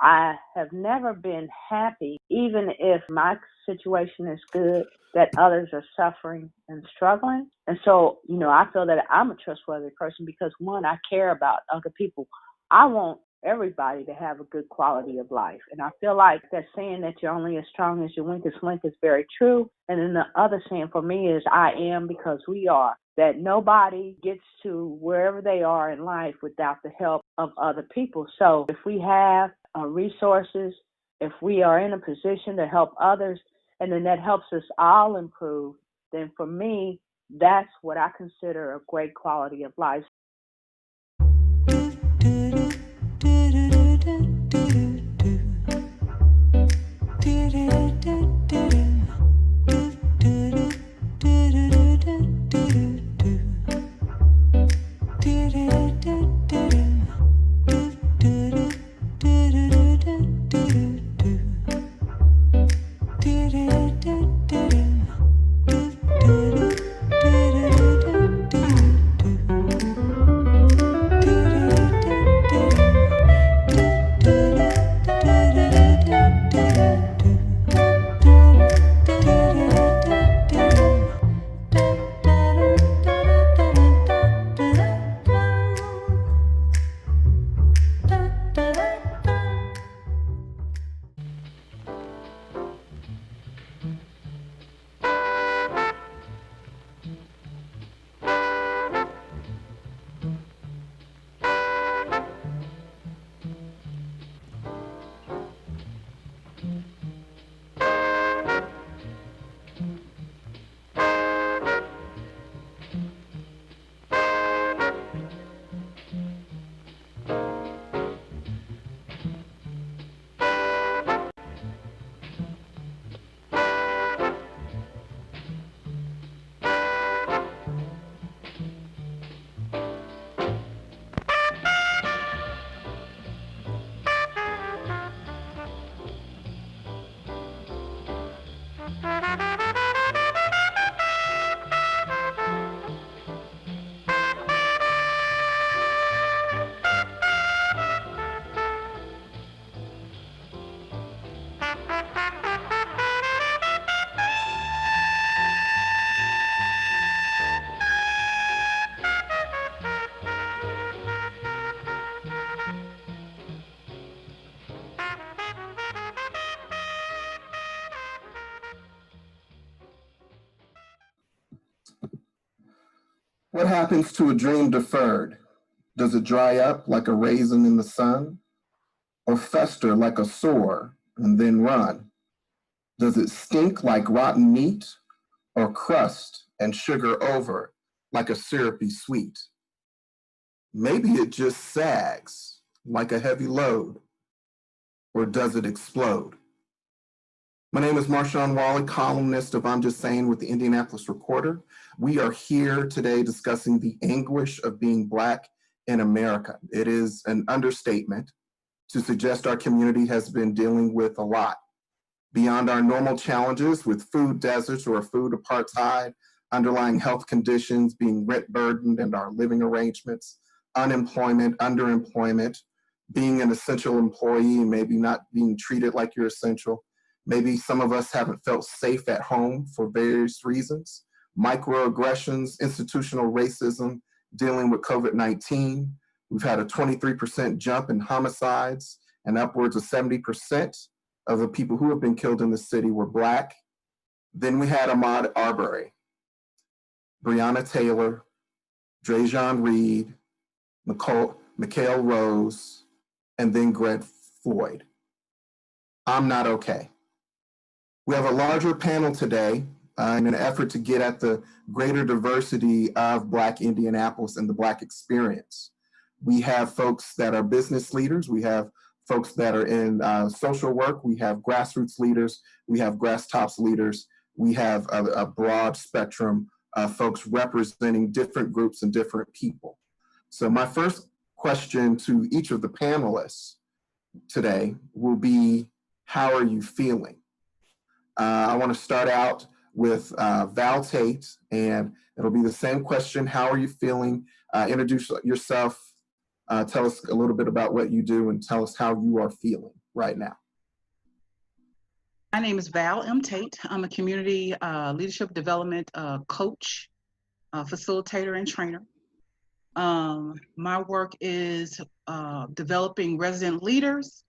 I have never been happy, even if my situation is good, that others are suffering and struggling. And so, I feel that I'm a trustworthy person because one, I care about other people. I want everybody to have a good quality of life. And I feel like that saying that you're only as strong as your weakest link is very true. And then the other saying for me is I am because we are. That nobody gets to wherever they are in life without the help of other people. So if we have resources, if we are in a position to help others, and then that helps us all improve, then for me, that's what I consider a great quality of life. What happens to a dream deferred? Does it dry up like a raisin in the sun, or fester like a sore and then run? Does it stink like rotten meat, or crust and sugar over like a syrupy sweet? Maybe it just sags like a heavy load, or does it explode? My name is Marshawn Wally, columnist of I'm Just Saying with the Indianapolis Recorder. We are here today discussing the anguish of being Black in America. It is an understatement to suggest our community has been dealing with a lot. Beyond our normal challenges with food deserts or food apartheid, underlying health conditions, being rent burdened and our living arrangements, unemployment, underemployment, being an essential employee and maybe not being treated like you're essential. Maybe some of us haven't felt safe at home for various reasons. Microaggressions, institutional racism, dealing with COVID-19. We've had a 23% jump in homicides, and upwards of 70% of the people who have been killed in the city were Black. Then we had Ahmaud Arbery, Breonna Taylor, Drejon Reed, Mikhail Rose, and then Greg Floyd. I'm not okay. We have a larger panel today in an effort to get at the greater diversity of Black Indianapolis and the Black experience. We have folks that are business leaders. We have folks that are in social work. We have grassroots leaders. We have grass tops leaders. We have a broad spectrum of folks representing different groups and different people. So my first question to each of the panelists today will be, how are you feeling? I want to start out with Val Tate, and it'll be the same question. How are you feeling? Introduce yourself. Tell us a little bit about what you do and tell us how you are feeling. right now? My name is Val M. Tate. I'm a community leadership development coach, facilitator, and trainer. My work is developing resident leaders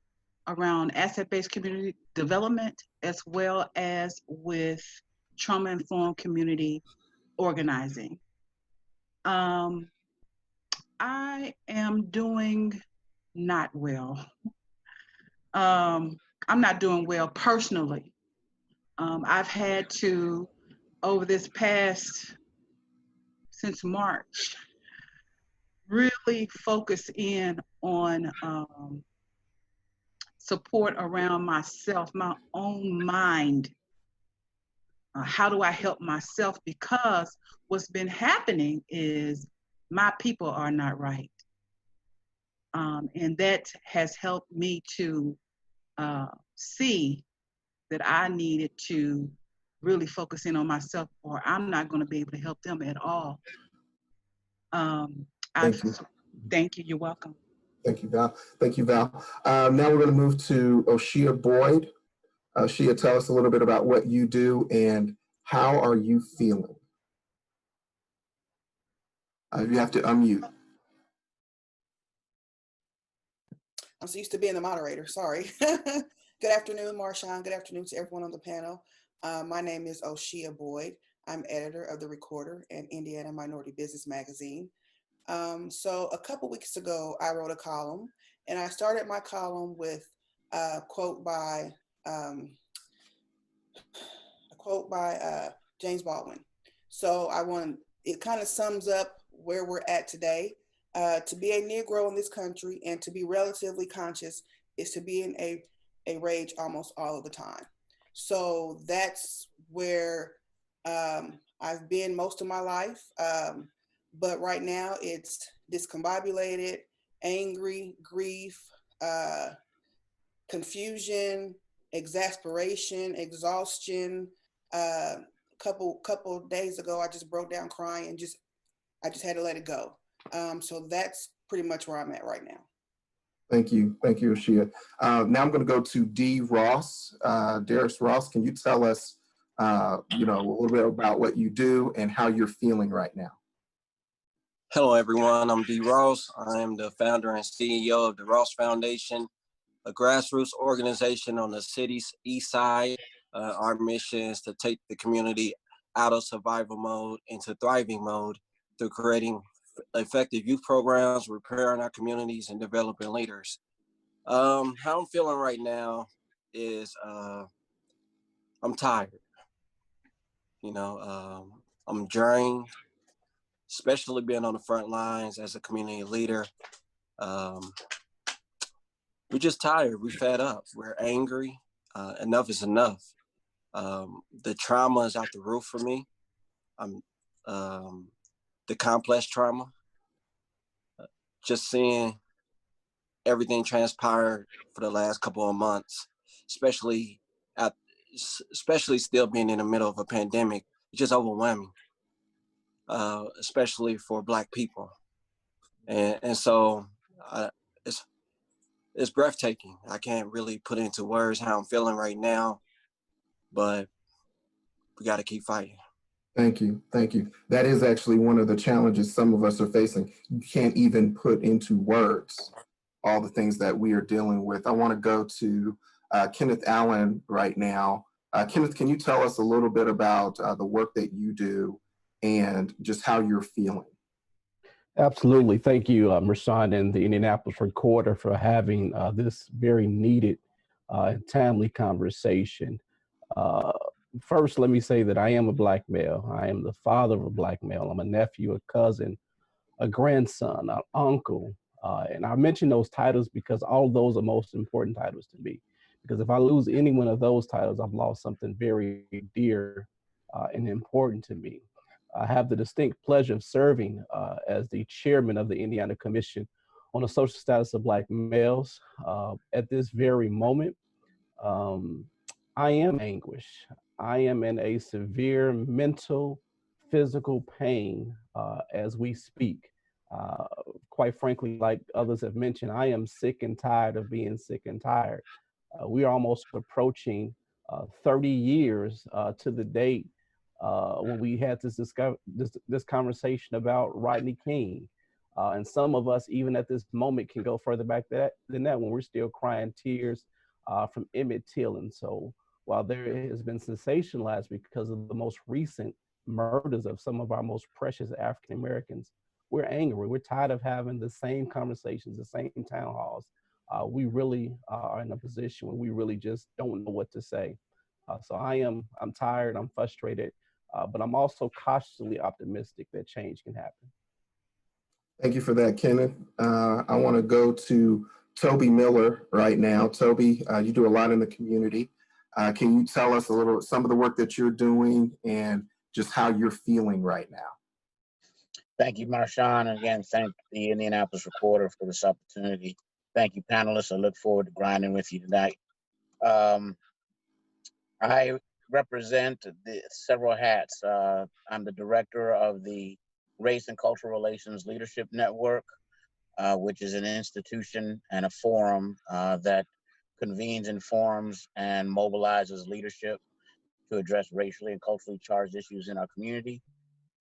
around asset-based community development, as well as with trauma-informed community organizing. I am doing not well. I'm not doing well personally. I've had to, over this past, since March, really focus in on support around myself, my own mind. How do I help myself? Because what's been happening is my people are not right. And that has helped me to see that I needed to really focus in on myself, or I'm not going to be able to help them at all. Thank you. Thank you. You're welcome. Thank you, Val. Thank you, Val. Now we're going to move to Oshia Boyd. Oshia, tell us a little bit about what you do and how are you feeling? You have to unmute. I'm so used to being the moderator, sorry. Good afternoon, Marshawn. Good afternoon to everyone on the panel. My name is Oshia Boyd. I'm editor of The Recorder and Indiana Minority Business Magazine. So a couple weeks ago, I wrote a column, and I started my column with a quote by James Baldwin. So it kind of sums up where we're at today. To be a Negro in this country and to be relatively conscious is to be in a rage almost all of the time. So that's where I've been most of my life. But right now it's discombobulated, angry, grief, confusion, exasperation, exhaustion. Couple days ago, I just broke down crying and I just had to let it go. So that's pretty much where I'm at right now. Thank you, Oshia. Now I'm going to go to D. Ross. Darius Ross, can you tell us, a little bit about what you do and how you're feeling right now? Hello, everyone. I'm D. Ross. I am the founder and CEO of the Ross Foundation, a grassroots organization on the city's east side. Our mission is to take the community out of survival mode into thriving mode through creating effective youth programs, repairing our communities, and developing leaders. How I'm feeling right now is I'm tired. I'm drained, especially being on the front lines as a community leader. We're just tired. We're fed up. We're angry. Enough is enough. The trauma is out the roof for me. The complex trauma. Just seeing everything transpire for the last couple of months, especially still being in the middle of a pandemic, it's just overwhelming, especially for Black people. And so it's breathtaking. I can't really put into words how I'm feeling right now, but we got to keep fighting. Thank you. That is actually one of the challenges some of us are facing. You can't even put into words all the things that we are dealing with. I want to go to Kenneth Allen right now. Kenneth, can you tell us a little bit about the work that you do and just how you're feeling? Absolutely. Thank you, Marshawn and the Indianapolis Recorder for having this very needed and timely conversation. First, let me say that I am a Black male. I am the father of a Black male. I'm a nephew, a cousin, a grandson, an uncle. And I mention those titles because all those are most important titles to me. Because if I lose any one of those titles, I've lost something very dear and important to me. I have the distinct pleasure of serving as the chairman of the Indiana Commission on the Social Status of Black Males. At this very moment, I am anguish. I am in a severe mental, physical pain as we speak. Quite frankly, like others have mentioned, I am sick and tired of being sick and tired. We are almost approaching 30 years to the date when we had this conversation about Rodney King. And some of us, even at this moment, can go further back than that when we're still crying tears from Emmett Till. And so while there has been sensationalized because of the most recent murders of some of our most precious African Americans, we're angry. We're tired of having the same conversations, the same town halls. We really are in a position where we really just don't know what to say. So I'm tired, I'm frustrated, but I'm also cautiously optimistic that change can happen. Thank you for that, Kenneth. I want to go to Toby Miller right now. Toby, you do a lot in the community. Can you tell us some of the work that you're doing and just how you're feeling right now? Thank you, Marshawn. And again, thank the Indianapolis Recorder for this opportunity. Thank you, panelists. I look forward to grinding with you tonight. I represent several hats. I'm the director of the Race and Cultural Relations Leadership Network, which is an institution and a forum that convenes, informs, and mobilizes leadership to address racially and culturally charged issues in our community.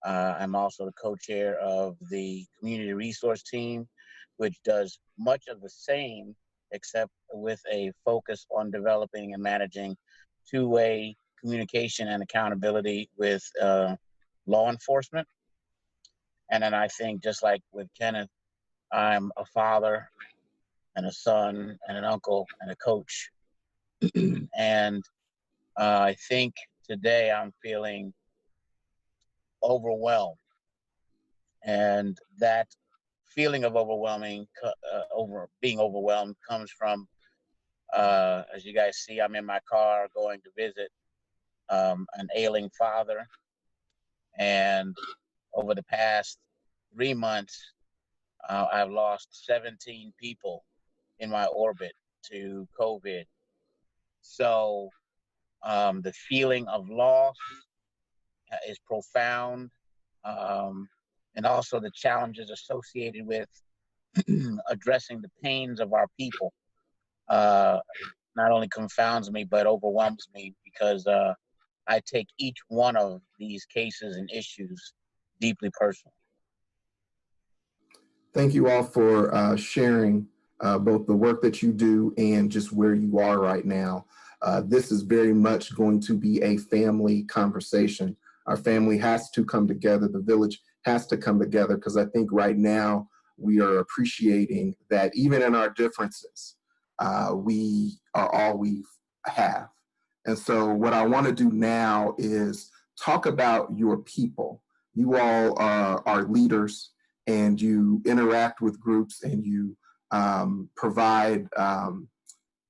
I'm also the co-chair of the Community Resource Team, which does much of the same, except with a focus on developing and managing two-way communication and accountability with law enforcement. And then I think, just like with Kenneth, I'm a father and a son and an uncle and a coach. And I think today I'm feeling overwhelmed. And that feeling of being overwhelmed comes from, as you guys see, I'm in my car going to visit an ailing father. And over the past 3 months, I've lost 17 people in my orbit to COVID. So the feeling of loss is profound. And also the challenges associated with addressing the pains of our people not only confounds me, but overwhelms me, because I take each one of these cases and issues deeply personal. Thank you all for sharing both the work that you do and just where you are right now. This is very much going to be a family conversation. Our family has to come together. The village has to come together, because I think right now we are appreciating that even in our differences, we are all we have. And so what I want to do now is talk about your people. You all are leaders, and you interact with groups, and you provide,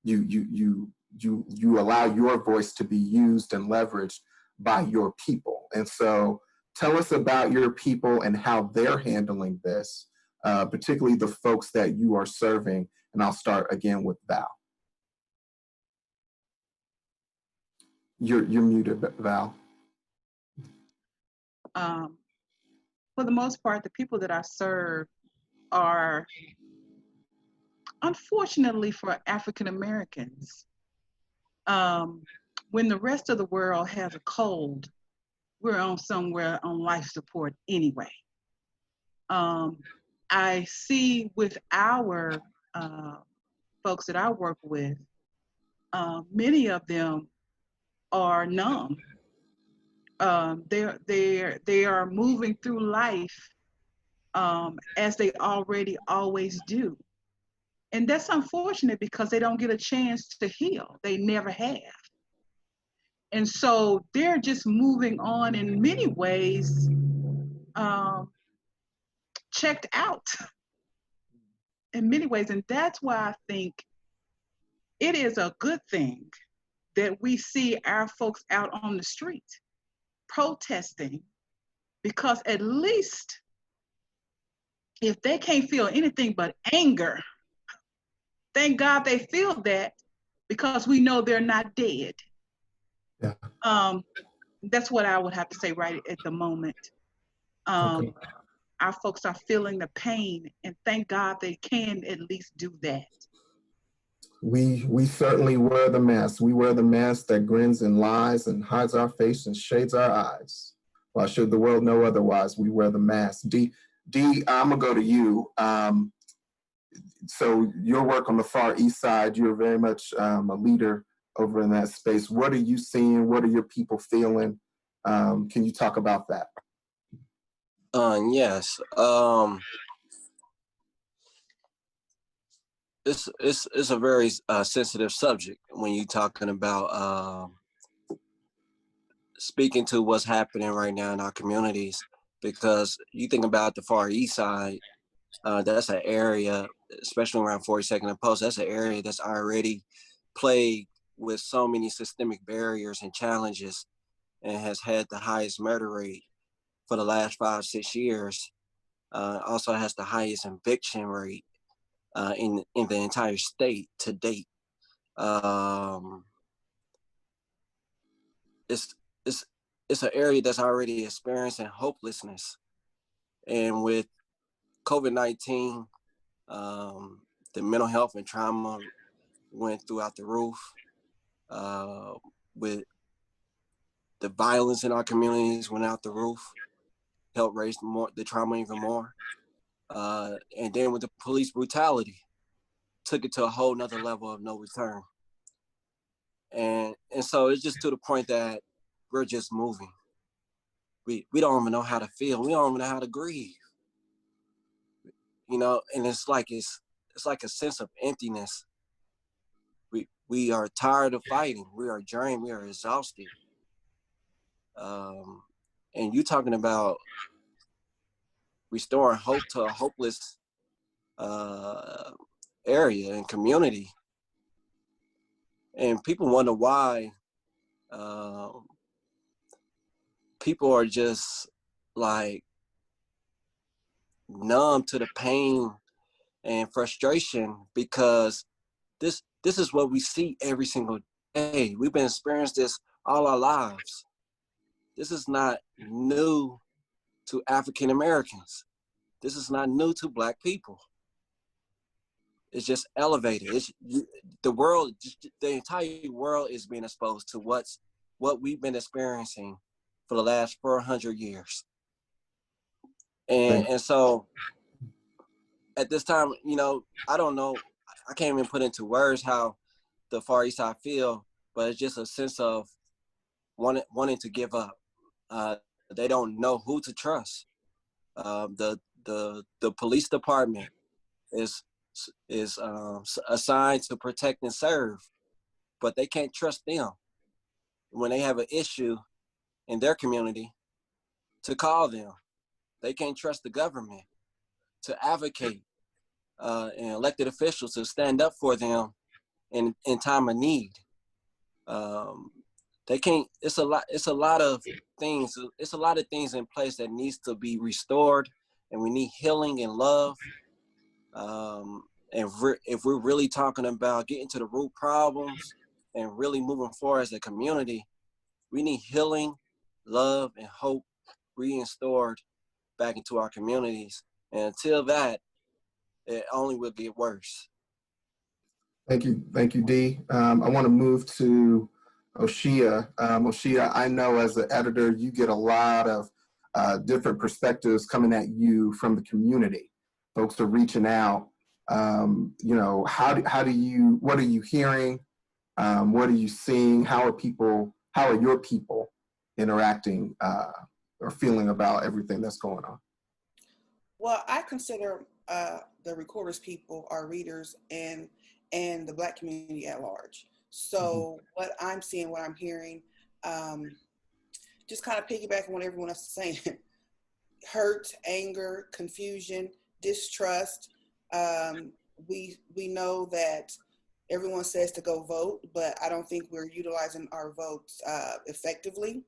you allow your voice to be used and leveraged by your people. And so tell us about your people and how they're handling this, particularly the folks that you are serving. And I'll start again with Val. You're muted, Val. For the most part, the people that I serve are, unfortunately for African Americans, when the rest of the world has a cold, we're somewhere on life support anyway. I see with our folks that I work with, many of them are numb. They are moving through life as they always do. And that's unfortunate, because they don't get a chance to heal. They never have. And so they're just moving on in many ways, checked out in many ways. And that's why I think it is a good thing that we see our folks out on the street protesting, because at least if they can't feel anything but anger, thank God they feel that, because we know they're not dead. Yeah. That's what I would have to say right at the moment. Okay. Our folks are feeling the pain, and thank God they can at least do that. We certainly wear the mask. We wear the mask that grins and lies and hides our face and shades our eyes. Why should the world know otherwise? We wear the mask. D, I'm gonna go to you. So your work on the Far East Side, you're very much a leader over in that space. What are you seeing? What are your people feeling? Can you talk about that? Yes. It's a very sensitive subject when you're talking about speaking to what's happening right now in our communities, because you think about the Far East Side, that's an area, especially around 42nd and Post, that's an area that's already plagued with so many systemic barriers and challenges, and has had the highest murder rate for the last 5-6 years. Also has the highest eviction rate in the entire state to date. It's it's it's an area that's already experiencing hopelessness, and with COVID-19, the mental health and trauma went throughout the roof. With the violence in our communities went out the roof, helped raise the trauma even more. And then with the police brutality, took it to a whole nother level of no return. And so it's just to the point that we're just moving. We don't even know how to feel. We don't even know how to grieve. And it's like a sense of emptiness. We are tired of fighting. We are drained. We are exhausted. And you talking about restoring hope to a hopeless area and community. And people wonder why people are just like numb to the pain and frustration, because this is what we see every single day. We've been experiencing this all our lives. This is not new to African Americans. This is not new to Black people. It's just elevated. The entire world is being exposed to what we've been experiencing for the last 400 years. And so at this time, I don't know, I can't even put into words how the Far East Side feel, but it's just a sense of wanting to give up. They don't know who to trust. The police department is assigned to protect and serve, but they can't trust them when they have an issue in their community to call them. They can't trust the government to advocate and elected officials to stand up for them in time of need. They can't. It's a lot of things. It's a lot of things in place that needs to be restored, and we need healing and love. And if we're really talking about getting to the root problems and really moving forward as a community, we need healing, love, and hope restored back into our communities. And until that, it only will get worse. Thank you, D. I want to move to Oshia. Oshia, I know as an editor, you get a lot of different perspectives coming at you from the community. Folks are reaching out. What are you hearing? What are you seeing? How are your people interacting or feeling about everything that's going on? Well, I consider the Recorders people our readers and the Black community at large. So what I'm seeing, what I'm hearing, just kind of piggybacking on what everyone else is saying, hurt, anger, confusion, distrust. We know that everyone says to go vote, but I don't think we're utilizing our votes effectively.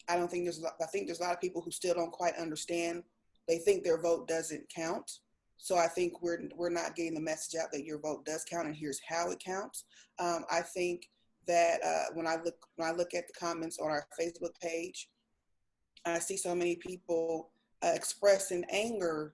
I think there's a lot of people who still don't quite understand. They think their vote doesn't count. So I think we're not getting the message out that your vote does count and here's how it counts. I think that when I look at the comments on our Facebook page, I see so many people expressing anger,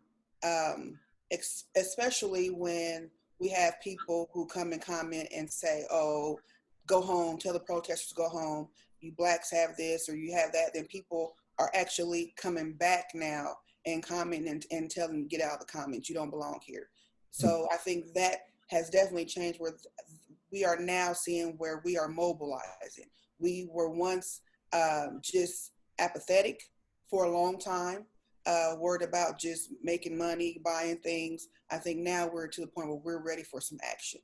especially when we have people who come and comment and say, oh, go home, tell the protesters to go home, you blacks have this or you have that, then people are actually coming back now and commenting and telling them, get out of the comments, you don't belong here. So I think that has definitely changed, where we are now seeing where we are mobilizing. We were once just apathetic for a long time, worried about just making money, buying things. I think now we're to the point where we're ready for some action.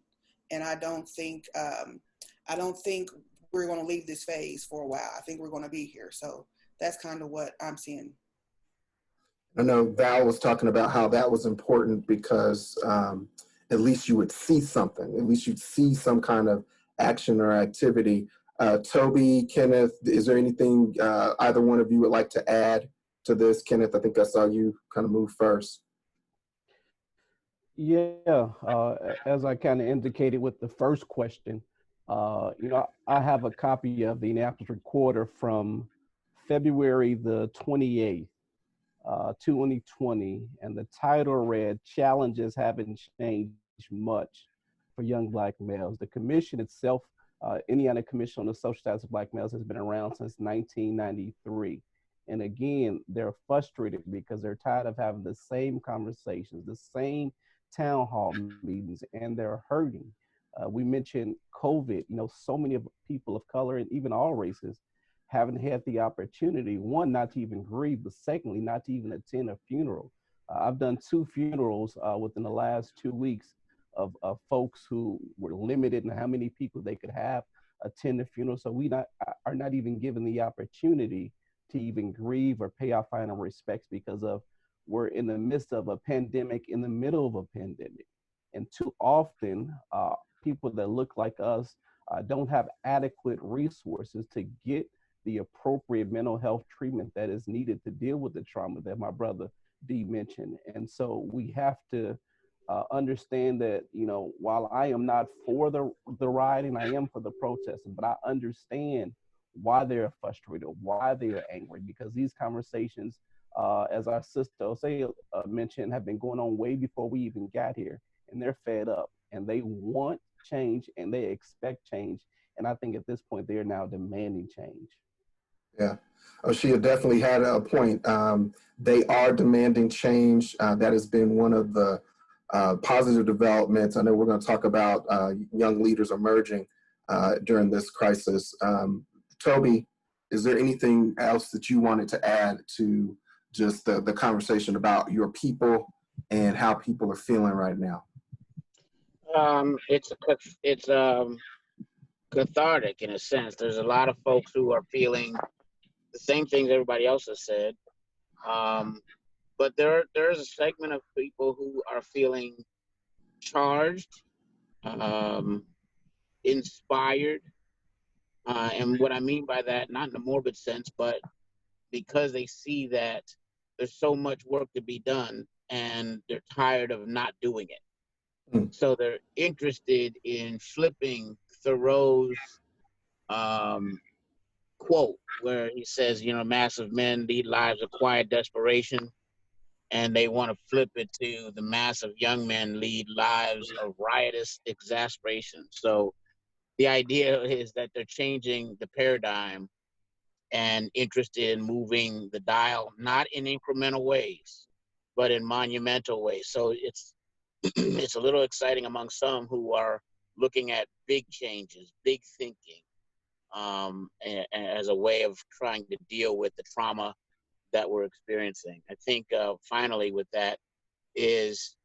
And I don't think we're going to leave this phase for a while. I think we're going to be here. So that's kind of what I'm seeing. I know Val was talking about how that was important because at least you would see something, at least you'd see some kind of action or activity. Toby, Kenneth, is there anything either one of you would like to add to this? Kenneth, I think I saw you kind of move first. Yeah, as I kind of indicated with the first question, I have a copy of the Indianapolis Recorder from February the 28th, 2020, and the title read, "Challenges Haven't Changed Much for Young Black Males." The commission itself, Indiana Commission on the Social Status of Black Males, has been around since 1993. And again, they're frustrated because they're tired of having the same conversations, the same town hall meetings, and they're hurting. We mentioned COVID. So many of people of color and even all races haven't had the opportunity, one, not to even grieve, but secondly, not to even attend a funeral. I've done 2 funerals within the last 2 weeks of folks who were limited in how many people they could have attend the funeral. So we are not even given the opportunity to even grieve or pay our final respects because we're in the midst of a pandemic, in the middle of a pandemic. And too often, people that look like us don't have adequate resources to get the appropriate mental health treatment that is needed to deal with the trauma that my brother D mentioned. And so we have to understand that, while I am not for the rioting, I am for the protesting, but I understand why they're frustrated, why they are angry, because these conversations, as our sister Osea mentioned, have been going on way before we even got here, and they're fed up and they want change and they expect change. And I think at this point, they are now demanding change. Yeah, Oshia definitely had a point. They are demanding change. That has been one of the positive developments. I know we're going to talk about young leaders emerging during this crisis. Toby, is there anything else that you wanted to add to just the conversation about your people and how people are feeling right now? It's cathartic in a sense. There's a lot of folks who are feeling the same things everybody else has said, but there's a segment of people who are feeling charged, inspired, and what I mean by that, not in a morbid sense, but because they see that there's so much work to be done and they're tired of not doing it. So they're interested in flipping Thoreau's quote where he says, massive men lead lives of quiet desperation, and they want to flip it to the mass of young men lead lives of riotous exasperation. So the idea is that they're changing the paradigm and interested in moving the dial, not in incremental ways, but in monumental ways. So it's it's a little exciting among some who are looking at big changes, big thinking, as a way of trying to deal with the trauma that we're experiencing. I think finally with that is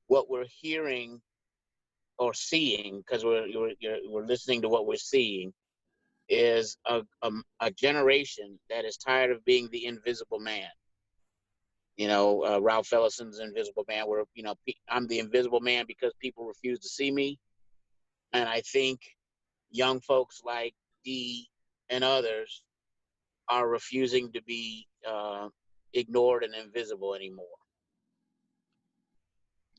what we're hearing or seeing, because we're listening to what we're seeing, is a generation that is tired of being the invisible man. Ralph Ellison's Invisible Man, where, I'm the invisible man because people refuse to see me. And I think young folks like Dee and others are refusing to be ignored and invisible anymore.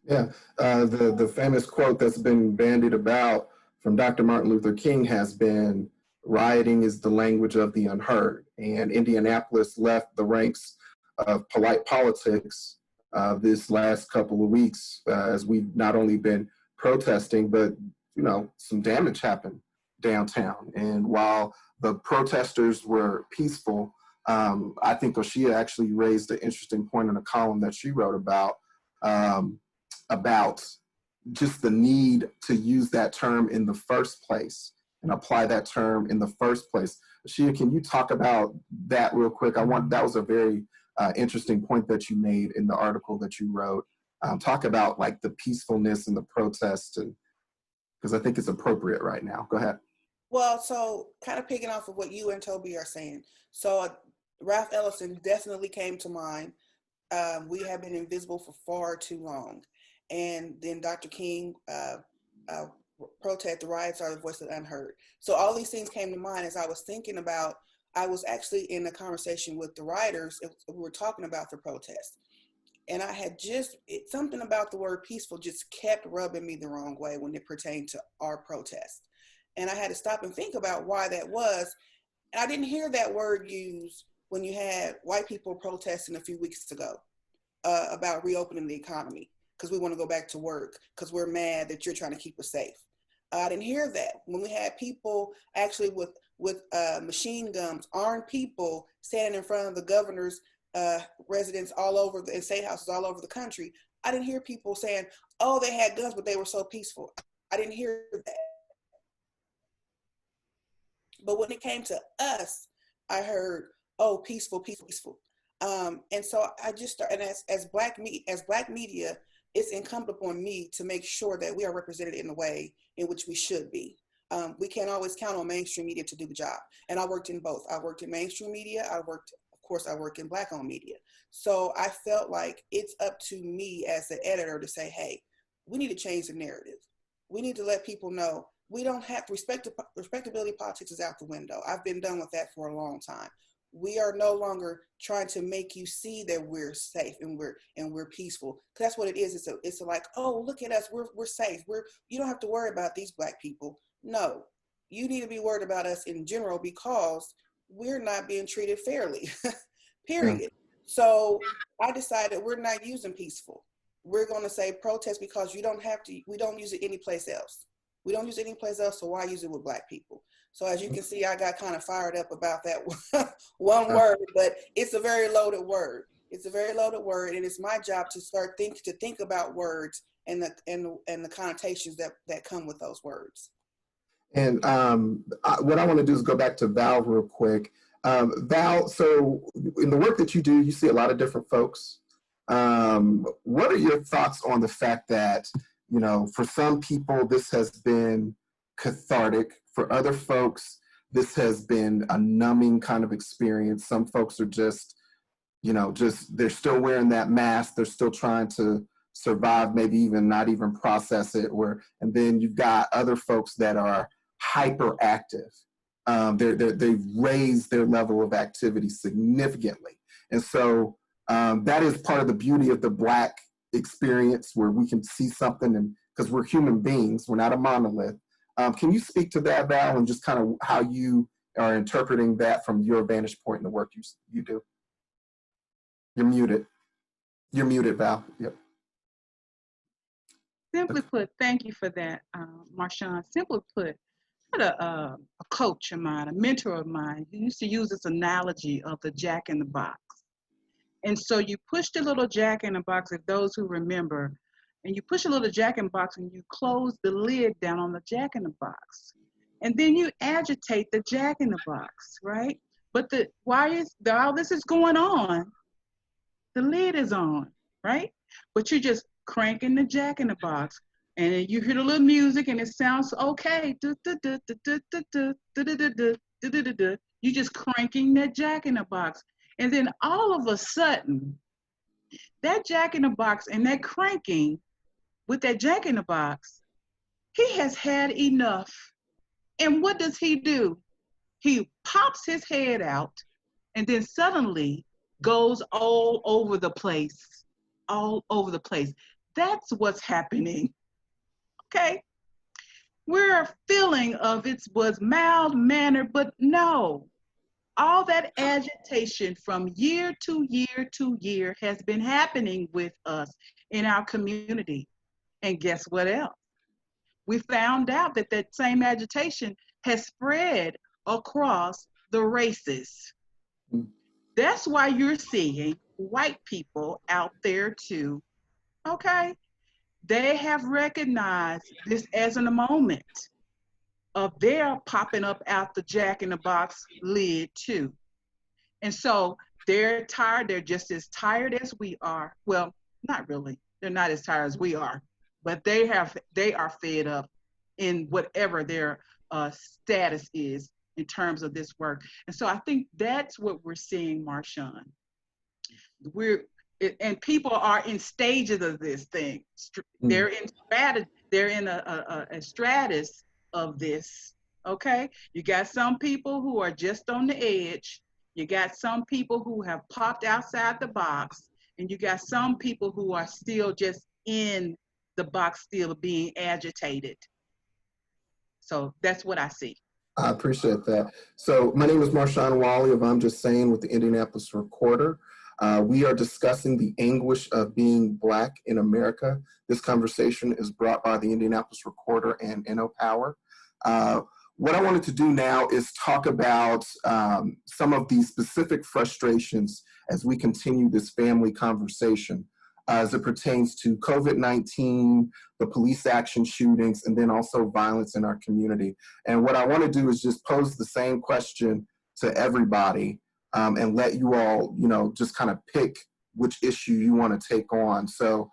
Yeah, the famous quote that's been bandied about from Dr. Martin Luther King has been, "Rioting is the language of the unheard." And Indianapolis left the ranks of polite politics this last couple of weeks, as we've not only been protesting, but some damage happened downtown. And while the protesters were peaceful, I think Oshia actually raised an interesting point in a column that she wrote about just the need to use that term in the first place and apply that term in the first place. Oshia, can you talk about that real quick? That was a very interesting point that you made in the article that you wrote. Talk about like the peacefulness and the protest, and because I think it's appropriate right now. Go ahead. Well, so kind of picking off of what you and Toby are saying. So Ralph Ellison definitely came to mind. We have been invisible for far too long. And then Dr. King, protest, the riots are the voice of the unheard. So all these things came to mind as I was thinking about, I was actually in a conversation with the writers. We were talking about the protest. And I had something about the word peaceful just kept rubbing me the wrong way when it pertained to our protest. And I had to stop and think about why that was. And I didn't hear that word used when you had white people protesting a few weeks ago about reopening the economy because we want to go back to work because we're mad that you're trying to keep us safe. I didn't hear that when we had people actually with machine guns, armed people standing in front of the governor's residents all over and state houses all over the country. I didn't hear people saying, oh, they had guns, but they were so peaceful. I didn't hear that. But when it came to us, I heard, oh, peaceful, peaceful, peaceful. And so I just started, and as black media, it's incumbent upon me to make sure that we are represented in the way in which we should be. We can't always count on mainstream media to do the job. And I worked in both. I worked in mainstream media. I work in Black-owned media. So I felt like it's up to me as the editor to say, hey, we need to change the narrative. We need to let people know we don't have respectability politics is out the window. I've been done with that for a long time. We are no longer trying to make you see that we're safe and we're peaceful. That's what it is. It's like, oh, look at us, we're safe. You don't have to worry about these Black people. No, you need to be worried about us in general because we're not being treated fairly. Period. Yeah. So I decided we're not using peaceful. We're going to say protest because we don't use it anyplace else. We don't use it anyplace else, so why use it with Black people? So as you can see, I got kind of fired up about that one word, but it's a very loaded word. It's a very loaded word, and it's my job to start to think about words and the connotations that come with those words. And what I want to do is go back to Val real quick. Val, so in the work that you do, you see a lot of different folks. What are your thoughts on the fact that, for some people, this has been cathartic. For other folks, this has been a numbing kind of experience. Some folks are just they're still wearing that mask. They're still trying to survive, maybe even not even process it. And then you've got other folks that are hyperactive. They've raised their level of activity significantly. And so that is part of the beauty of the Black experience, where we can see something, and because we're human beings, we're not a monolith. Can you speak to that, Val, and just kind of how you are interpreting that from your vantage point in the work you do? You're muted. You're muted, Val. Yep. Simply put, thank you for that, Marshawn. Simply put, I had a coach of mine, a mentor of mine, who used to use this analogy of the Jack in the Box. And so you push the little Jack in the Box, if those who remember, and you push a little Jack in the Box and you close the lid down on the Jack in the Box. And then you agitate the Jack in the Box, right? But while this is going on, the lid is on, right? But you're just cranking the Jack in the Box, and then you hear the little music and it sounds okay. You're just cranking that Jack in the Box. And then all of a sudden, that Jack in the Box and that cranking with that Jack in the Box, he has had enough. And what does he do? He pops his head out and then suddenly goes all over the place, all over the place. That's what's happening, okay? We're feeling of it was mild-mannered, but no. all that agitation from year to year to year has been happening with us in our community. And guess what else? We found out that that same agitation has spread across the races. That's why you're seeing white people out there too. Okay. They have recognized this as a moment of their popping up out the Jack in the Box lid too. And so they're tired. They're just as tired as we are. Well, not really. They're not as tired as we are, but they are fed up in whatever their status is in terms of this work. And so I think that's what we're seeing, Marshawn. And people are in stages of this thing. They're in strategy. They're in a stratus of this. Okay, you got some people who are just on the edge. You got some people who have popped outside the box, and you got some people who are still just in the box, still being agitated. So that's what I see. I appreciate that. So my name is Marshawn Wally of I'm Just Saying with the Indianapolis Recorder. We are discussing the anguish of being Black in America. This conversation is brought by the Indianapolis Recorder and InnoPower. What I wanted to do now is talk about some of the specific frustrations as we continue this family conversation as it pertains to COVID-19, the police action shootings, and then also violence in our community. And what I want to do is just pose the same question to everybody and let you all, just kind of pick which issue you want to take on. So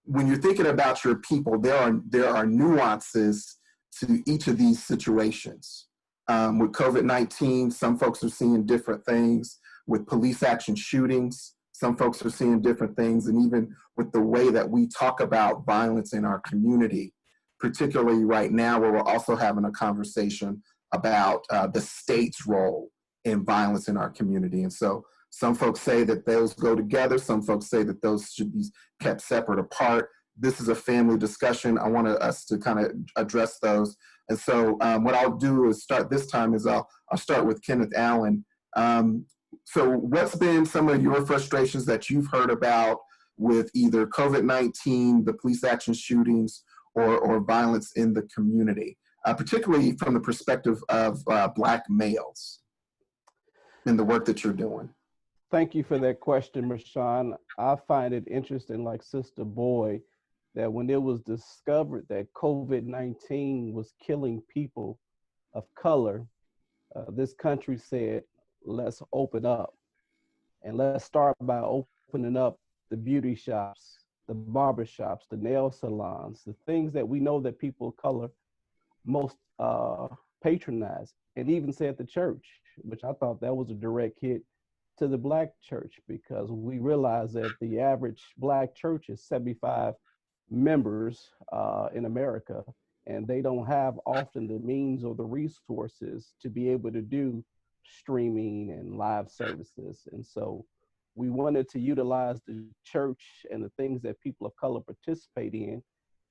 when you're thinking about your people, there are nuances to each of these situations. With COVID-19, some folks are seeing different things. With police action shootings, some folks are seeing different things. And even with the way that we talk about violence in our community, particularly right now where we're also having a conversation about the state's role in violence in our community. And so some folks say that those go together. Some folks say that those should be kept separate apart. This is a family discussion. I want us to kind of address those. And so what I'll do is start this time is I'll start with Kenneth Allen. So what's been some of your frustrations that you've heard about with either COVID-19, the police action shootings, or violence in the community, particularly from the perspective of Black males in the work that you're doing? Thank you for that question, Rashawn. I find it interesting, like Sister Boy, that when it was discovered that COVID-19 was killing people of color, this country said, let's open up. And let's start by opening up the beauty shops, the barber shops, the nail salons, the things that we know that people of color most patronize, and even said the church, which I thought that was a direct hit to the Black church, because we realize that the average Black church is 75 members in America, and they don't have often the means or the resources to be able to do streaming and live services. And so we wanted to utilize the church and the things that people of color participate in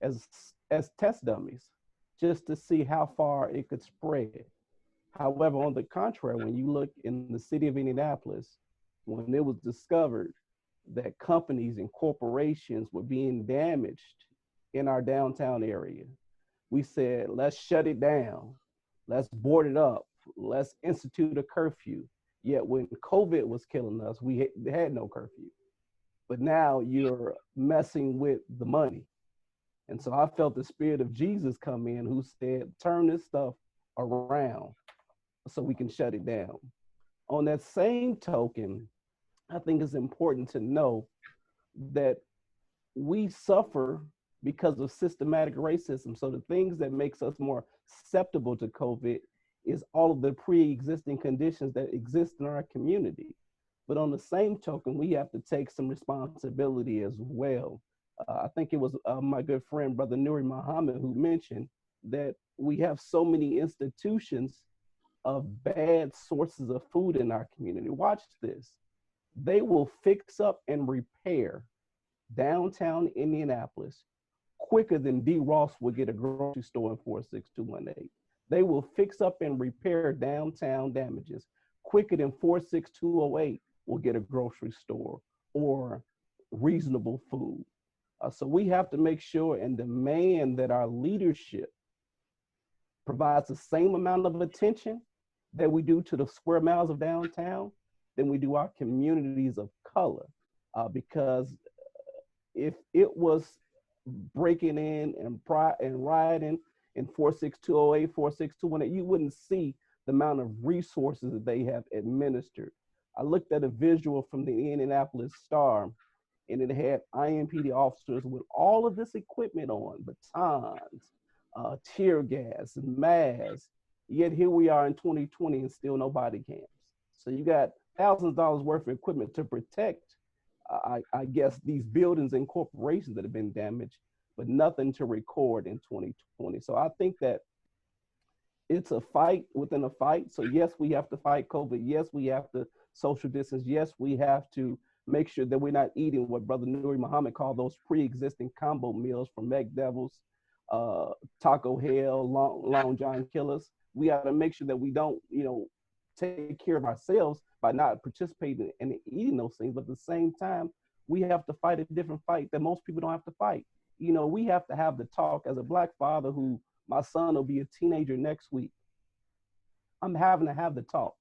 as test dummies, just to see how far it could spread. However, on the contrary, when you look in the city of Indianapolis, when it was discovered that companies and corporations were being damaged in our downtown area, we said, let's shut it down. Let's board it up. Let's institute a curfew. Yet when COVID was killing us, we had no curfew. But now you're messing with the money. And so I felt the spirit of Jesus come in, who said, turn this stuff around so we can shut it down. On that same token, I think it's important to know that we suffer because of systematic racism. So the things that makes us more susceptible to COVID is all of the pre-existing conditions that exist in our community. But on the same token, we have to take some responsibility as well. I think it was my good friend, Brother Nuri Muhammad, who mentioned that we have so many institutions of bad sources of food in our community. Watch this. They will fix up and repair downtown Indianapolis quicker than D. Ross will get a grocery store in 46218. They will fix up and repair downtown damages quicker than 46208 will get a grocery store or reasonable food. So we have to make sure and demand that our leadership provides the same amount of attention that we do to the square miles of downtown than we do our communities of color. Because if it was breaking in and rioting in 46208, 46218, you wouldn't see the amount of resources that they have administered. I looked at a visual from the Indianapolis Star, and it had IMPD officers with all of this equipment on, batons, tear gas, and masks. Yet here we are in 2020 and still no body cams. So you got thousands of dollars worth of equipment to protect, I guess, these buildings and corporations that have been damaged, but nothing to record in 2020. So I think that it's a fight within a fight. So yes, we have to fight COVID. Yes, we have to social distance. Yes, we have to make sure that we're not eating what Brother Nuri Muhammad called those pre-existing combo meals from McDevils, Taco Hell, Long John Killers. We got to make sure that we don't, take care of ourselves by not participating in eating those things. But at the same time, we have to fight a different fight that most people don't have to fight. We have to have the talk. As a Black father who my son will be a teenager next week, I'm having to have the talk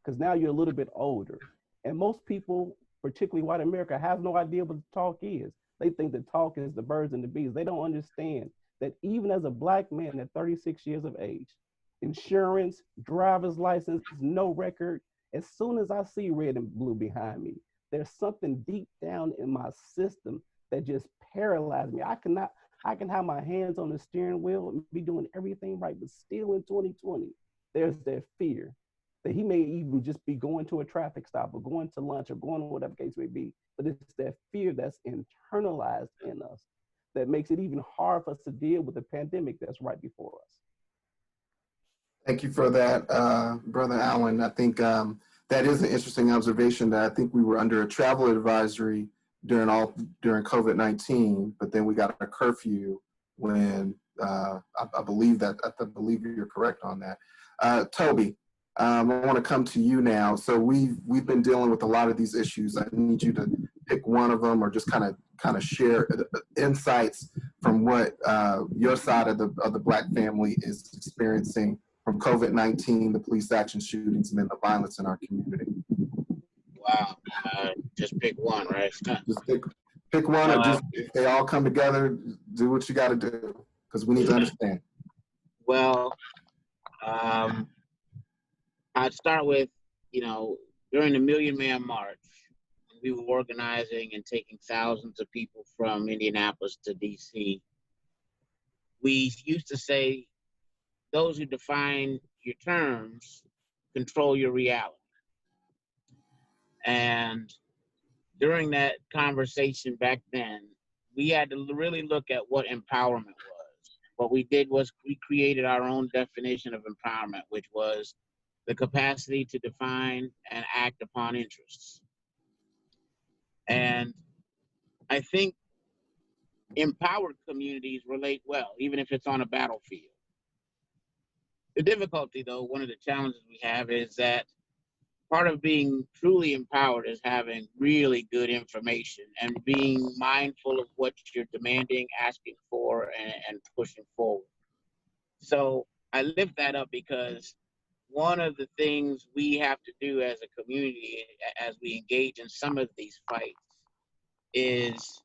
because now you're a little bit older. And most people, particularly white America, have no idea what the talk is. They think the talk is the birds and the bees. They don't understand that even as a Black man at 36 years of age, insurance, driver's license, no record, as soon as I see red and blue behind me, there's something deep down in my system that just paralyzes me. I can have my hands on the steering wheel and be doing everything right, but still in 2020, there's that fear that he may even just be going to a traffic stop or going to lunch or going to whatever case may be. But it's that fear that's internalized in us that makes it even hard for us to deal with the pandemic that's right before us. Thank you for that, Brother Allen. I think that is an interesting observation that I think we were under a travel advisory during COVID-19, but then we got a curfew when I believe you're correct on that. Toby, I want to come to you now. So we've been dealing with a lot of these issues. I need you to pick one of them, or just kind of share insights from what your side of the Black family is experiencing from COVID-19, the police action shootings, and then the violence in our community. Wow. Just pick one, right? Just pick one, or just if they all come together, do what you got to do, because we need to understand. Well, I'd start with, during the Million Man March, we were organizing and taking thousands of people from Indianapolis to DC. We used to say, those who define your terms control your reality. And during that conversation back then, we had to really look at what empowerment was. What we did was we created our own definition of empowerment, which was the capacity to define and act upon interests. And I think empowered communities relate well, even if it's on a battlefield. The difficulty, though, one of the challenges we have is that part of being truly empowered is having really good information and being mindful of what you're demanding, asking for, and pushing forward. So I lift that up because one of the things we have to do as a community, as we engage in some of these fights, is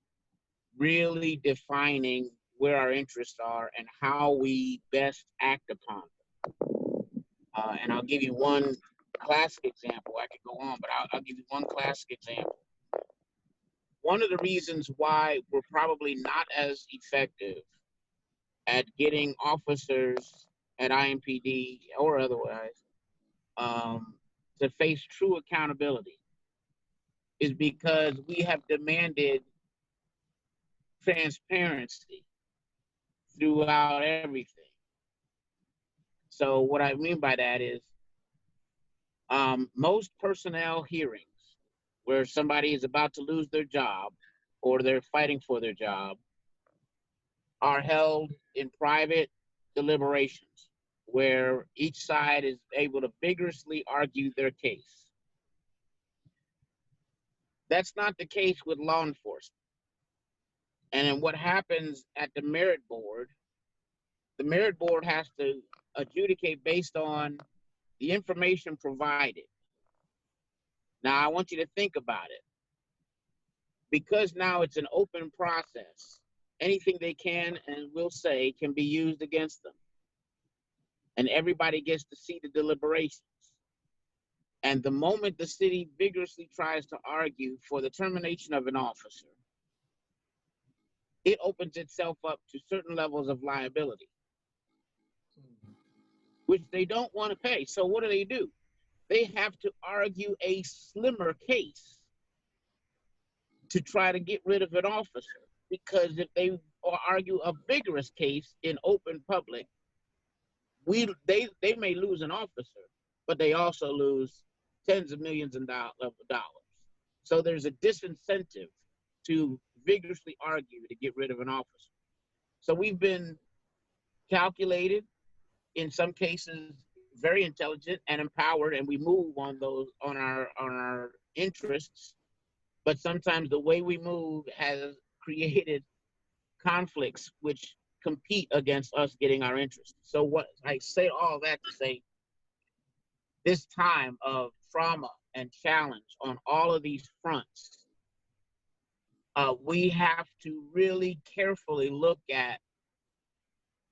really defining where our interests are and how we best act upon them. And I'll give you one classic example. I could go on, but I'll give you one classic example. One of the reasons why we're probably not as effective at getting officers at IMPD or otherwise to face true accountability is because we have demanded transparency throughout everything. So what I mean by that is most personnel hearings where somebody is about to lose their job or they're fighting for their job are held in private deliberations where each side is able to vigorously argue their case. That's not the case with law enforcement. And then what happens at the merit board has to adjudicate based on the information provided. Now, I want you to think about it. Because now it's an open process, anything they can and will say can be used against them. And everybody gets to see the deliberations. And the moment the city vigorously tries to argue for the termination of an officer, it opens itself up to certain levels of liability, which they don't want to pay. So what do? They have to argue a slimmer case to try to get rid of an officer. Because if they argue a vigorous case in open public, they may lose an officer, but they also lose tens of millions of dollars. So there's a disincentive to vigorously argue to get rid of an officer. So we've been calculated, in some cases very intelligent and empowered, and we move on our interests. But sometimes the way we move has created conflicts which compete against us getting our interest. So what I say all that to say, this time of trauma and challenge on all of these fronts, we have to really carefully look at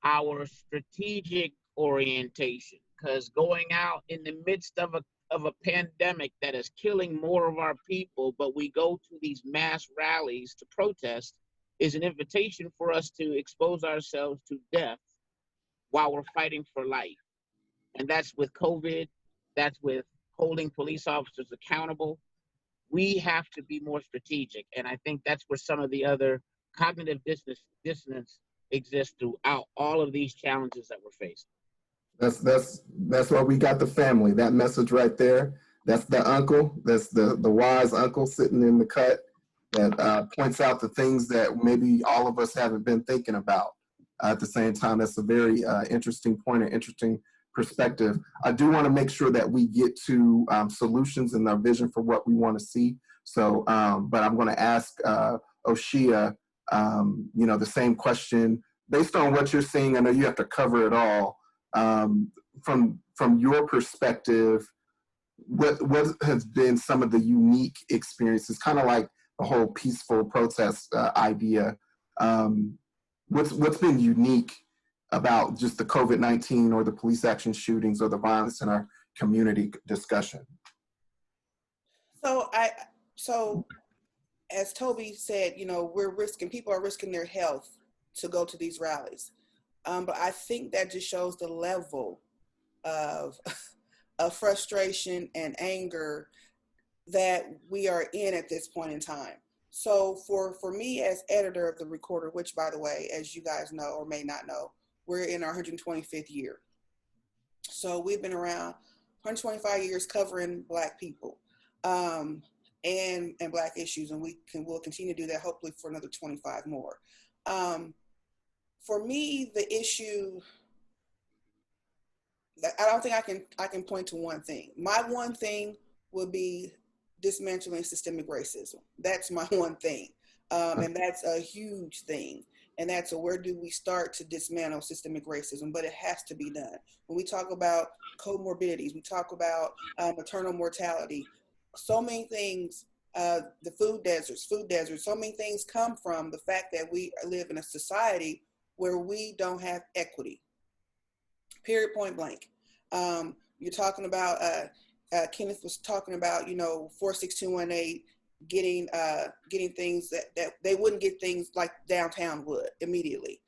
our strategic orientation, because going out in the midst of a pandemic that is killing more of our people, but we go to these mass rallies to protest, is an invitation for us to expose ourselves to death while we're fighting for life. And that's with COVID, that's with holding police officers accountable. We have to be more strategic. And I think that's where some of the other cognitive dissonance exists throughout all of these challenges that we're facing. That's why we got the family. That message right there. That's the uncle. That's the wise uncle sitting in the cut that points out the things that maybe all of us haven't been thinking about. At the same time, that's a very interesting point, an interesting perspective. I do want to make sure that we get to solutions and our vision for what we want to see. So, but I'm going to ask Oshia, the same question based on what you're seeing. I know you have to cover it all. From your perspective, what has been some of the unique experiences, kind of like the whole peaceful protest idea? What's been unique about just the COVID-19 or the police action shootings or the violence in our community discussion? So as Toby said, people are risking their health to go to these rallies. But I think that just shows the level of frustration and anger that we are in at this point in time. So for me as editor of the Recorder, which by the way, as you guys know or may not know, we're in our 125th year. So we've been around 125 years covering Black people and Black issues, and we'll continue to do that hopefully for another 25 more. For me, the issue, I don't think I can point to one thing. My one thing would be dismantling systemic racism. That's my one thing. And that's a huge thing. And that's where do we start to dismantle systemic racism? But it has to be done. When we talk about comorbidities, we talk about maternal mortality, so many things, the food deserts, so many things come from the fact that we live in a society where we don't have equity. Period, point blank. You're talking about, Kenneth was talking about, 46218 getting things that they wouldn't get things like downtown would immediately.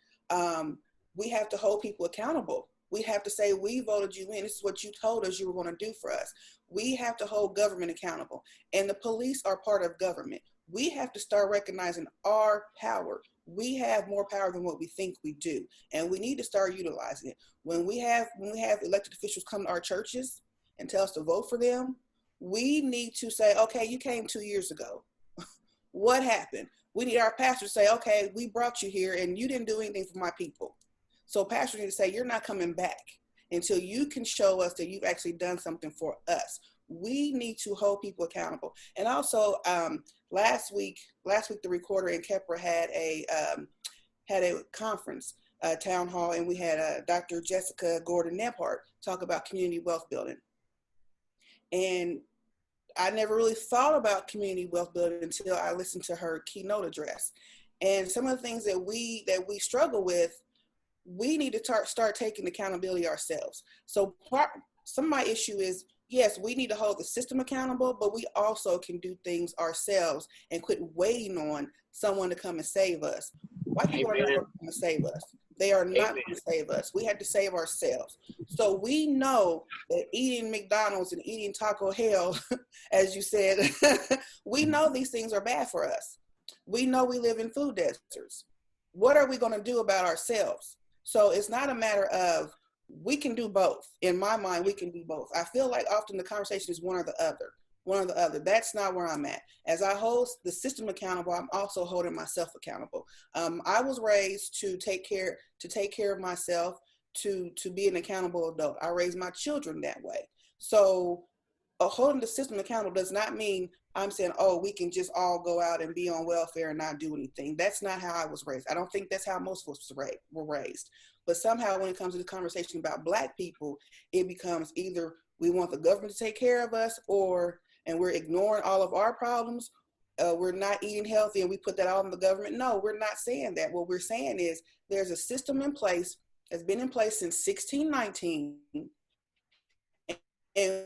We have to hold people accountable. We have to say, we voted you in. This is what you told us you were going to do for us. We have to hold government accountable. And the police are part of government. We have to start recognizing our power. We have more power than what we think we do. And we need to start utilizing it. When we have elected officials come to our churches and tell us to vote for them, we need to say, okay, you came 2 years ago. What happened? We need our pastor to say, okay, we brought you here and you didn't do anything for my people. So pastors need to say, you're not coming back. until you can show us that you've actually done something for us. We need to hold people accountable. And also, last week, the Recorder in Kepler had a conference, town hall, and we had Dr. Jessica Gordon-Nebhart talk about community wealth building. And I never really thought about community wealth building until I listened to her keynote address. And some of the things that we struggle with, we need to start taking accountability ourselves. So some of my issue is, yes, we need to hold the system accountable, but we also can do things ourselves and quit waiting on someone to come and save us. White people are not going to save us. They are not going to save us. We have to save ourselves. So we know that eating McDonald's and eating Taco Hell, as you said, we know these things are bad for us. We know we live in food deserts. What are we going to do about ourselves? So it's not a matter of, we can do both. In my mind, we can do both. I feel like often the conversation is one or the other. That's not where I'm at. As I hold the system accountable, I'm also holding myself accountable. I was raised to take care of myself, to be an accountable adult. I raised my children that way. So holding the system accountable does not mean I'm saying, oh, we can just all go out and be on welfare and not do anything. That's not how I was raised. I don't think that's how most of us were raised. But somehow when it comes to the conversation about Black people, it becomes either we want the government to take care of us, and we're ignoring all of our problems. We're not eating healthy and we put that all on the government. No, we're not saying that. What we're saying is there's a system in place that's been in place since 1619, and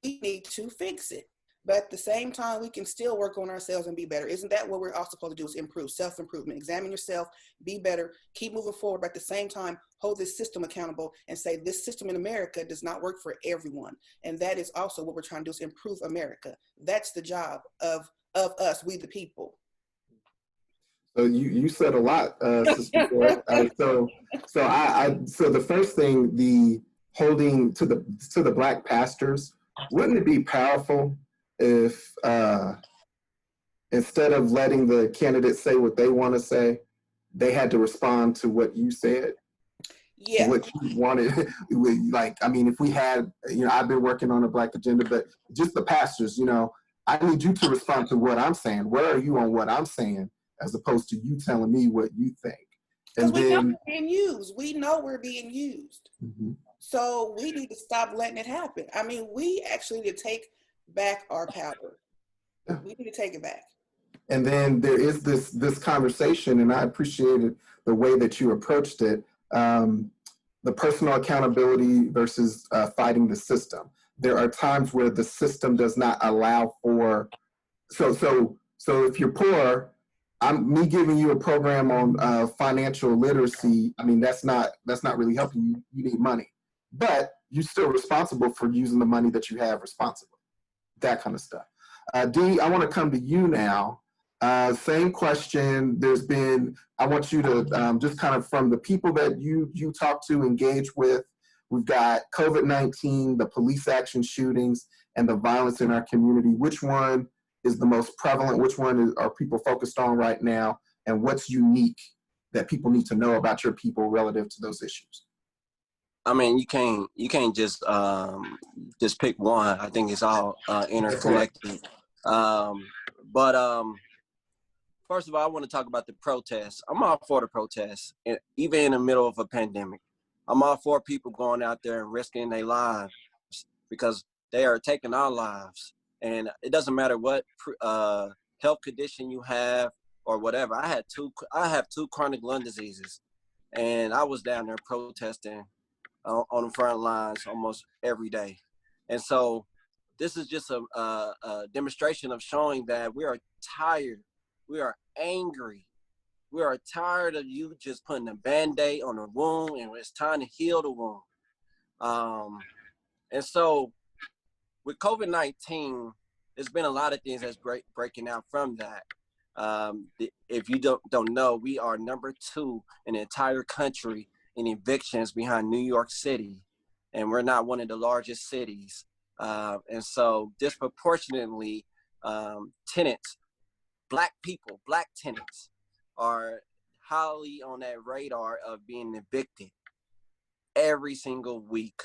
we need to fix it. But at the same time, we can still work on ourselves and be better. Isn't that what we're all supposed to do, is improve, self-improvement, examine yourself, be better, keep moving forward, but at the same time, hold this system accountable and say this system in America does not work for everyone. And that is also what we're trying to do, is improve America. That's the job of us, we the people. So you said a lot, Sister Joy. So the first thing, the holding to the Black pastors, wouldn't it be powerful if instead of letting the candidates say what they want to say, they had to respond to what you said? Yeah. What you wanted. Like, I mean, if we had, I've been working on a Black agenda, but just the pastors, I need you to respond to what I'm saying. Where are you on what I'm saying, as opposed to you telling me what you think? Because we know we're being used. We know we're being used. Mm-hmm. So we need to stop letting it happen. I mean, we actually need to take back our power. Yeah. We need to take it back. And then there is this conversation, and I appreciated the way that you approached it, the personal accountability versus fighting the system. There are times where the system does not allow for, so if you're poor, me giving you a program on financial literacy, I mean, that's not really helping you. You need money, but you're still responsible for using the money that you have responsibly, that kind of stuff. Dee, I want to come to you now. Same question. I want you to just kind of, from the people that you talk to, engage with, we've got COVID-19, the police action shootings, and the violence in our community. Which one is the most prevalent? Which one are people focused on right now? And what's unique that people need to know about your people relative to those issues? I mean, you can't just pick one. I think it's all interconnected. But first of all, I want to talk about the protests. I'm all for the protests, even in the middle of a pandemic. I'm all for people going out there and risking their lives, because they are taking our lives. And it doesn't matter what health condition you have or whatever. I have two chronic lung diseases, and I was down there protesting on the front lines almost every day. And so this is just a demonstration of showing that we are tired. We are angry. We are tired of you just putting a Band-Aid on a wound, and it's time to heal the wound. And so with COVID-19, there's been a lot of things that's breaking out from that. If you don't know, we are number 2 in the entire country in evictions behind New York City, and we're not one of the largest cities. And so disproportionately, tenants, Black people, Black tenants, are highly on that radar of being evicted. every single week,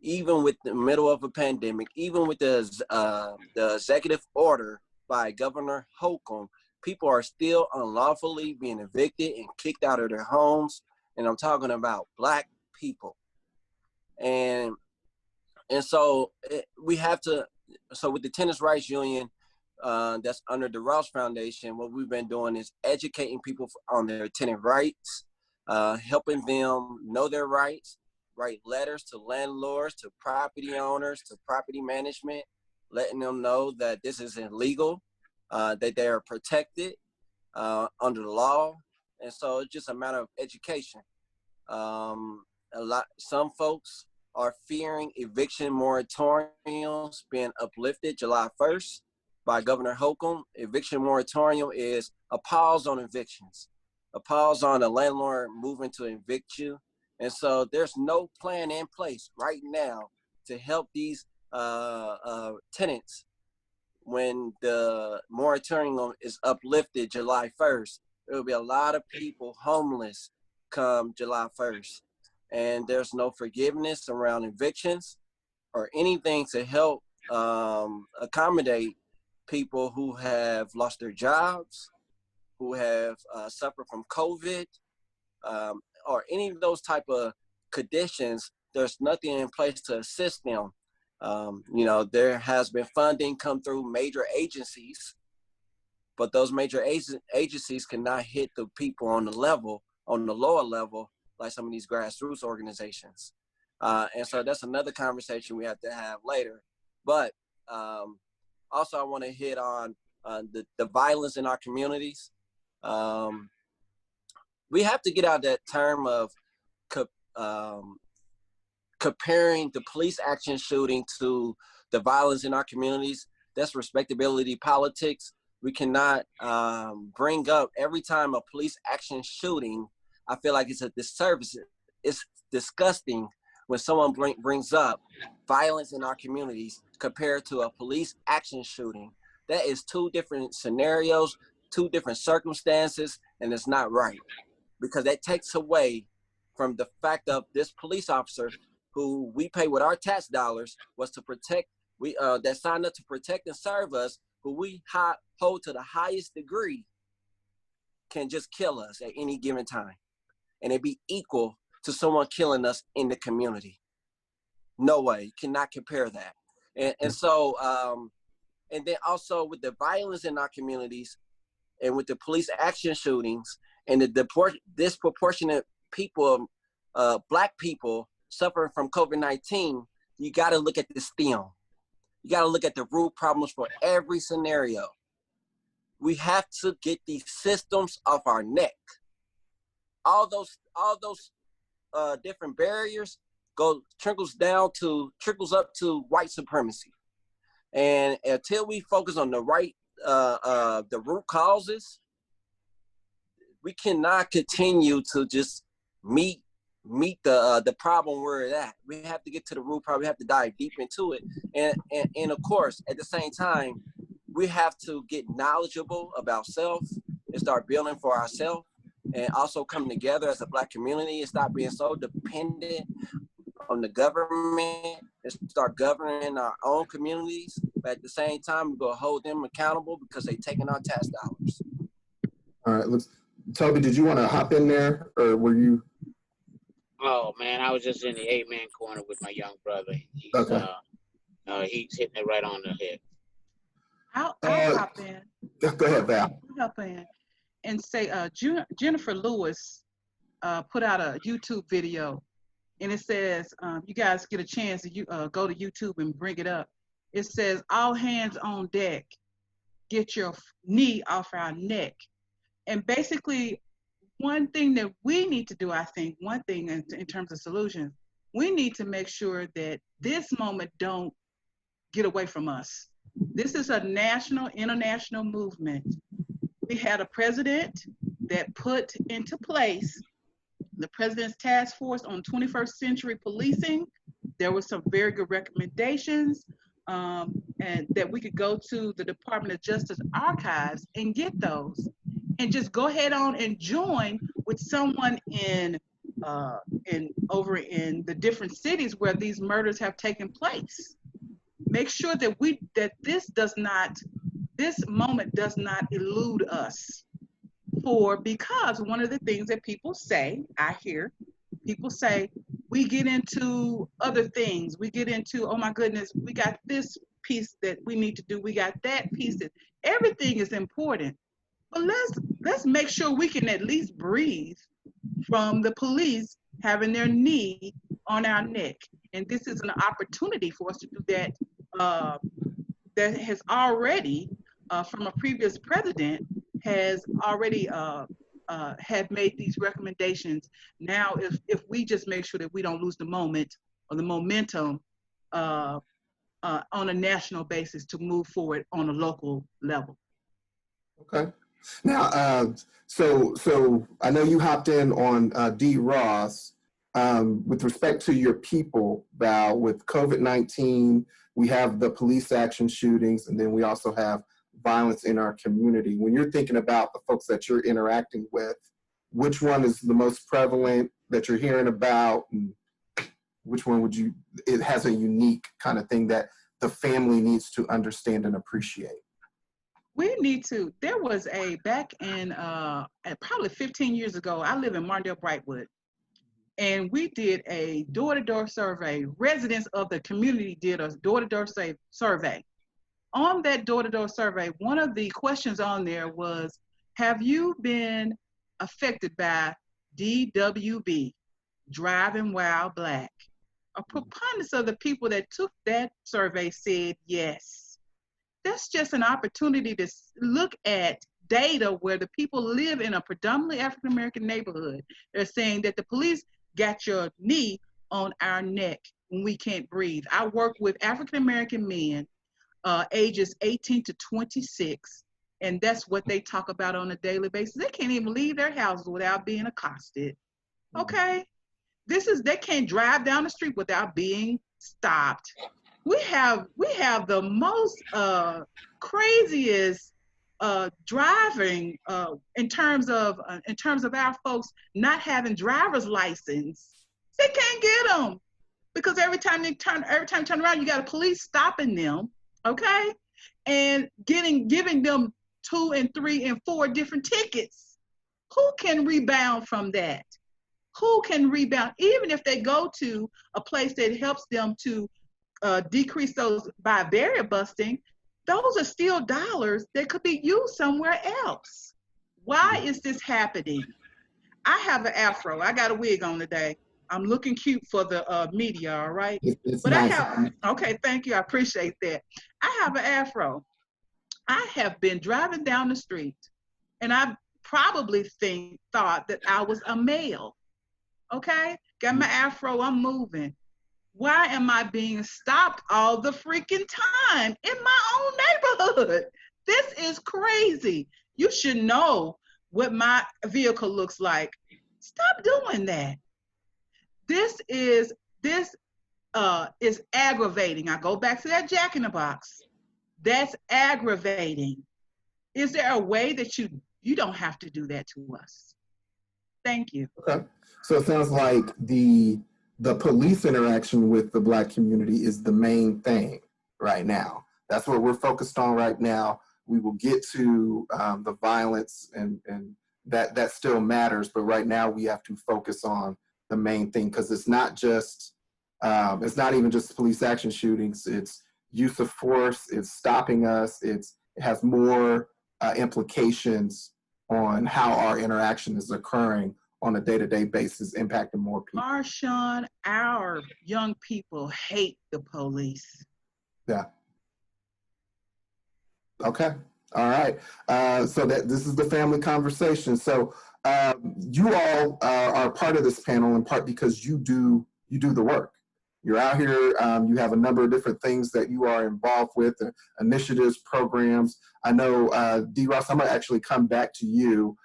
even with the middle of a pandemic, even with the executive order by Governor Holcomb, people are still unlawfully being evicted and kicked out of their homes. And I'm talking about Black people. And so we have to, so with the Tenants Rights Union, that's under the Ross Foundation, what we've been doing is educating people on their tenant rights, helping them know their rights, write letters to landlords, to property owners, to property management, letting them know that this is illegal, that they are protected under the law. And so it's just a matter of education. Some folks are fearing eviction moratoriums being uplifted July 1st by Governor Holcomb. Eviction moratorium is a pause on evictions, a pause on a landlord moving to evict you. And so there's no plan in place right now to help these tenants when the moratorium is uplifted July 1st. There will be a lot of people homeless come July 1st. And there's no forgiveness around evictions or anything to help accommodate people who have lost their jobs, who have suffered from COVID, or any of those type of conditions. There's nothing in place to assist them. There has been funding come through major agencies, but those major agencies cannot hit the people on the lower level, like some of these grassroots organizations. And so that's another conversation we have to have later. But also I want to hit on the violence in our communities. We have to get out that term of comparing the police action shooting to the violence in our communities. That's respectability politics. We cannot bring up every time a police action shooting. I feel like it's a disservice. It's disgusting when someone brings up violence in our communities compared to a police action shooting. That is two different scenarios, two different circumstances, and it's not right, because that takes away from the fact of this police officer who we pay with our tax dollars was to protect, that signed up to protect and serve us, who we hold to the highest degree, can just kill us at any given time. And it be equal to someone killing us in the community. No way, you cannot compare that. And so, and then also with the violence in our communities and with the police action shootings and the disproportionate people, Black people suffering from COVID-19, you gotta look at the stem. You gotta look at the root problems for every scenario. We have to get these systems off our neck. All those different barriers trickles up to white supremacy. And until we focus on the root causes, we cannot continue to just meet the problem where it's at. We have to get to the root problem. We have to dive deep into it. And of course, at the same time, we have to get knowledgeable about self and start building for ourselves, and also come together as a Black community and stop being so dependent on the government and start governing our own communities. But at the same time, we're gonna hold them accountable because they're taking our tax dollars. All right, Toby, did you want to hop in there, or were you? Oh man, I was just in the amen corner with my young brother. He's hitting it right on the head. I'll hop in. Go ahead, Val. I'll hop in and say Jennifer Lewis put out a YouTube video, and it says, you guys get a chance to go to YouTube and bring it up. It says, all hands on deck, get your knee off our neck. And basically, one thing that we need to do, I think, one thing in terms of solutions, we need to make sure that this moment don't get away from us. This is a national, international movement. We had a president that put into place the President's Task Force on 21st Century Policing. There were some very good recommendations, and that we could go to the Department of Justice archives and get those, and just go ahead on and join with someone in over in the different cities where these murders have taken place. Make sure that this moment does not elude us. Because one of the things that people say, I hear people say, we get into other things. We get into, oh my goodness, we got this piece that we need to do. We got that piece that everything is important. But let's make sure we can at least breathe from the police having their knee on our neck. And this is an opportunity for us to do that. That has already, from a previous president, has already had made these recommendations. Now, if we just make sure that we don't lose the moment or the momentum on a national basis to move forward on a local level. Okay. Now, so I know you hopped in on D. Ross. With respect to your people, Val, with COVID-19, we have the police action shootings, and then we also have violence in our community. When you're thinking about the folks that you're interacting with, which one is the most prevalent that you're hearing about, and which one it has a unique kind of thing that the family needs to understand and appreciate? We need to, there was back in probably 15 years ago, I live in Martindale Brightwood, and we did a door-to-door survey. Residents of the community did a door-to-door survey. On that door-to-door survey, one of the questions on there was, have you been affected by DWB, driving while black? A preponderance of the people that took that survey said yes. That's just an opportunity to look at data where the people live in a predominantly African-American neighborhood. They're saying that the police got your knee on our neck when we can't breathe. I work with African-American men ages 18 to 26, and that's what they talk about on a daily basis. They can't even leave their houses without being accosted. Okay? They can't drive down the street without being stopped. We have the most craziest driving in terms of our folks not having driver's license. They can't get them because every time you turn around, you got a police stopping them, okay, and giving them 2 and 3 and 4 different tickets. Who can rebound from that? Who can rebound? Even if they go to a place that helps them to decrease those by barrier busting, those are still dollars that could be used somewhere else. Why is this happening? I have an afro. I got a wig on today. I'm looking cute for the media, all right? It's but nice. Okay, thank you. I appreciate that. I have an afro. I have been driving down the street, and I probably thought that I was a male. Okay? Got my afro, I'm moving. Why am I being stopped all the freaking time in my own neighborhood? This is crazy. You should know what my vehicle looks like. Stop doing that. This is aggravating. I go back to that Jack in the Box. That's aggravating. Is there a way that you don't have to do that to us? Thank you. Okay. So it sounds like the police interaction with the Black community is the main thing right now. That's what we're focused on right now. We will get to the violence and that still matters, but right now we have to focus on the main thing, because it's not even just police action shootings. It's use of force. It's stopping us. It has more implications on how our interaction is occurring on a day-to-day basis, impacting more people. Marshawn, our young people hate the police. Yeah. Okay. All right. So this is the family conversation. So you all are part of this panel in part because you do the work. You're out here. You have a number of different things that you are involved with, initiatives, programs. I know, D. Ross, I'm going to actually come back to you.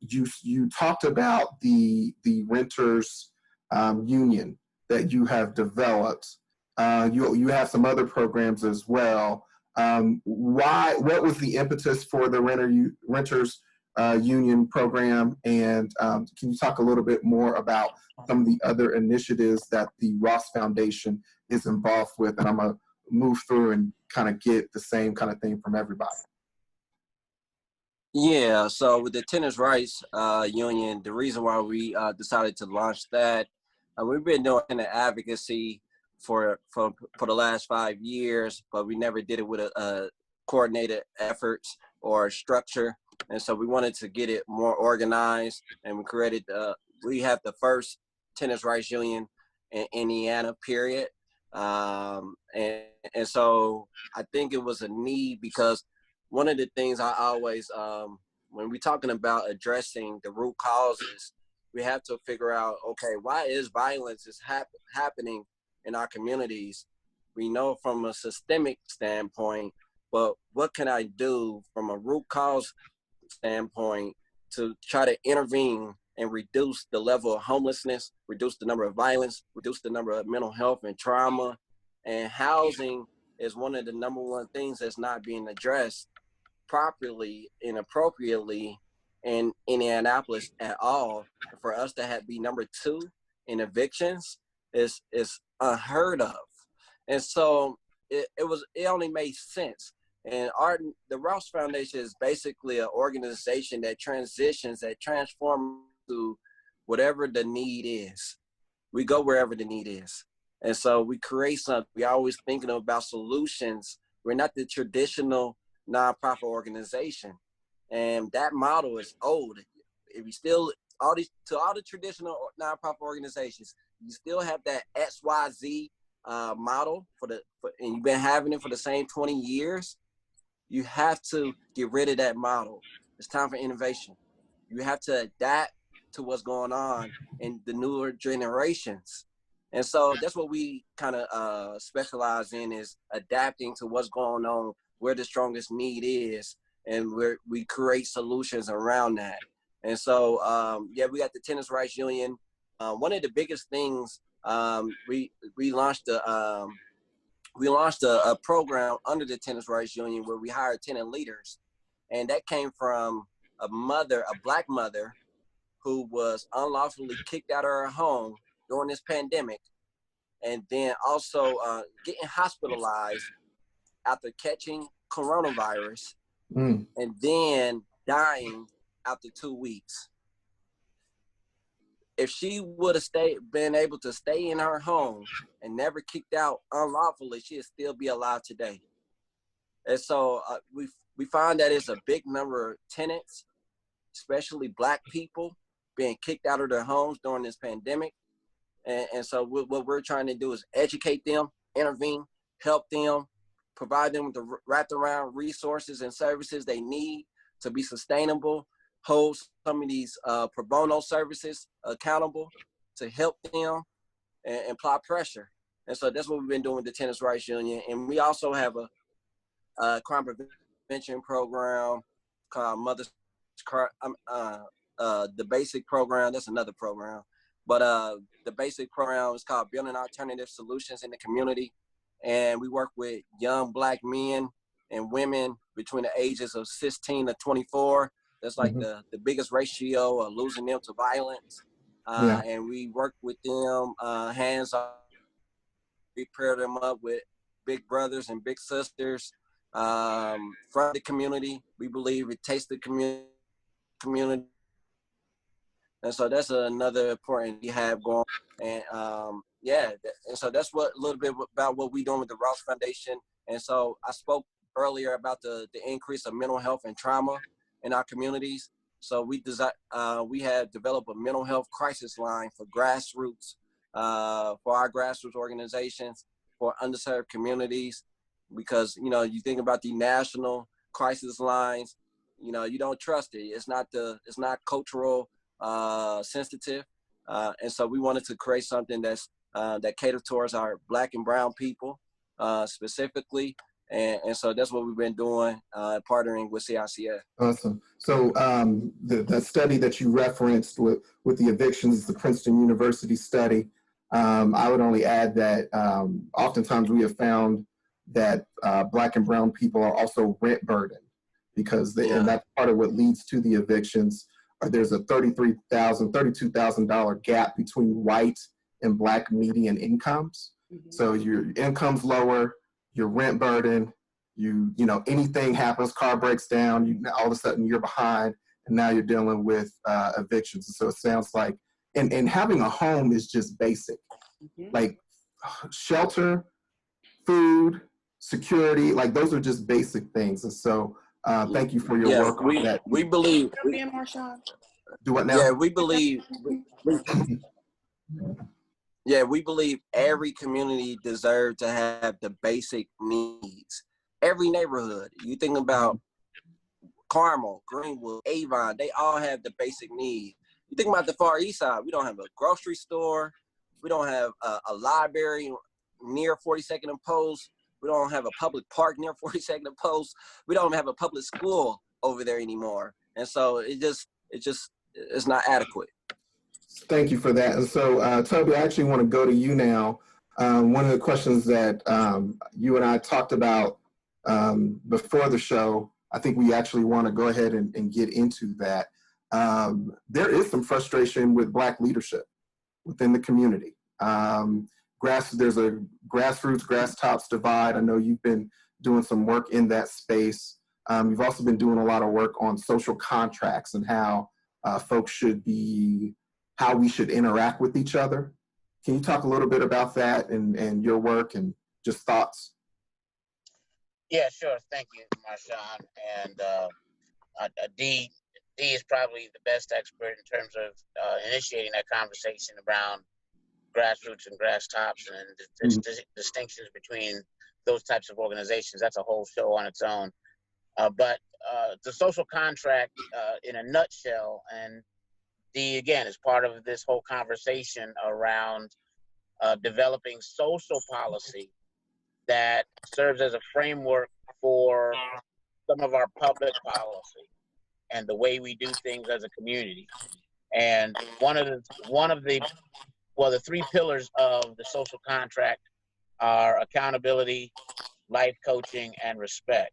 You talked about the renters union that you have developed. You have some other programs as well. What was the impetus for the renters Union program, and can you talk a little bit more about some of the other initiatives that the Ross Foundation is involved with? And I'm going to move through and kind of get the same kind of thing from everybody. Yeah, so with the Tenants Rights Union, the reason why we decided to launch that, we've been doing the advocacy for the last 5 years, but we never did it with a coordinated efforts or structure. And so we wanted to get it more organized, and we have the first Tenants Rights Union in Indiana, period. And so I think it was a need, because one of the things I always, when we're talking about addressing the root causes, we have to figure out, okay, why is violence happening in our communities? We know from a systemic standpoint, but what can I do from a root cause standpoint to try to intervene and reduce the level of homelessness, reduce the number of violence, reduce the number of mental health and trauma? And housing is one of the number one things that's not being addressed properly and appropriately in Indianapolis at all. For us to be number 2 in evictions is unheard of. And so it only made sense. And the Ross Foundation is basically an organization that transforms to whatever the need is. We go wherever the need is. And so we create something. We're always thinking about solutions. We're not the traditional nonprofit organization. And that model is old. If you still, all the traditional nonprofit organizations, you still have that XYZ model and you've been having it for the same 20 years. You have to get rid of that model. It's time for innovation. You have to adapt to what's going on in the newer generations. And so that's what we kind of specialize in, is adapting to what's going on, where the strongest need is, and where we create solutions around that. And so, we got the Tenants Rights Union. One of the biggest things, we launched a program under the Tenants Rights Union where we hired tenant leaders. And that came from a Black mother who was unlawfully kicked out of her home during this pandemic, and then also getting hospitalized after catching coronavirus, and then dying after 2 weeks. If she would have been able to stay in her home and never kicked out unlawfully, she'd still be alive today. And so we find that it's a big number of tenants, especially Black people, being kicked out of their homes during this pandemic. And so what we're trying to do is educate them, intervene, help them, provide them with the wrapped around resources and services they need to be sustainable, hold some of these pro bono services accountable to help them and apply pressure. And so that's what we've been doing with the Tenants Rights Union. And we also have a crime prevention program called the basic program. That's another program. But the basic program is called Building Alternative Solutions in the Community. And we work with young Black men and women between the ages of 16 to 24. That's like the biggest ratio of losing them to violence. And we work with them hands-on. We pair them up with big brothers and big sisters from the community. We believe it takes the community. And so that's another important we have going. And and so that's a little bit about what we're doing with the Ross Foundation. And so I spoke earlier about the increase of mental health and trauma in our communities. So we have developed a mental health crisis line for grassroots, for our grassroots organizations, for underserved communities, because, you think about the national crisis lines, you don't trust it. It's not cultural sensitive. And so we wanted to create something that caters towards our Black and brown people specifically. And so that's what we've been doing, partnering with CICF. Awesome. So the study that you referenced with the evictions, the Princeton University study, I would only add that oftentimes we have found that Black and brown people are also rent burdened, because and that's part of what leads to the evictions. Or there's a $32,000 gap between white and Black median incomes. So your income's lower, your rent burden, you know, anything happens, car breaks down, all of a sudden you're behind, and now you're dealing with evictions. So it sounds like, and having a home is just basic, like shelter, food, security, like those are just basic things. And so thank you for your work on that. We believe. Do what now? Yeah, we believe. We believe every community deserves to have the basic needs. Every neighborhood. You think about Carmel, Greenwood, Avon, they all have the basic needs. You think about the Far East Side, we don't have a grocery store. We don't have a library near 42nd and Post. We don't have a public park near 42nd and Post. We don't have a public school over there anymore. And so it's not adequate. Thank you for that. And so, Toby, I actually want to go to you now. One of the questions that you and I talked about before the show, I think we actually want to go ahead and get into that. There is some frustration with Black leadership within the community. There's a grassroots, grass tops divide. I know you've been doing some work in that space. You've also been doing a lot of work on social contracts and how folks should be, how we should interact with each other. Can you talk a little bit about that and your work and just thoughts? Yeah, sure. Thank you, Marshawn. And Dee is probably the best expert in terms of initiating that conversation around grassroots and grass tops and distinctions between those types of organizations. That's a whole show on its own. But the social contract, in a nutshell, and Dee, again, is part of this whole conversation around developing social policy that serves as a framework for some of our public policy and the way we do things as a community. And the three pillars of the social contract are accountability, life coaching, and respect.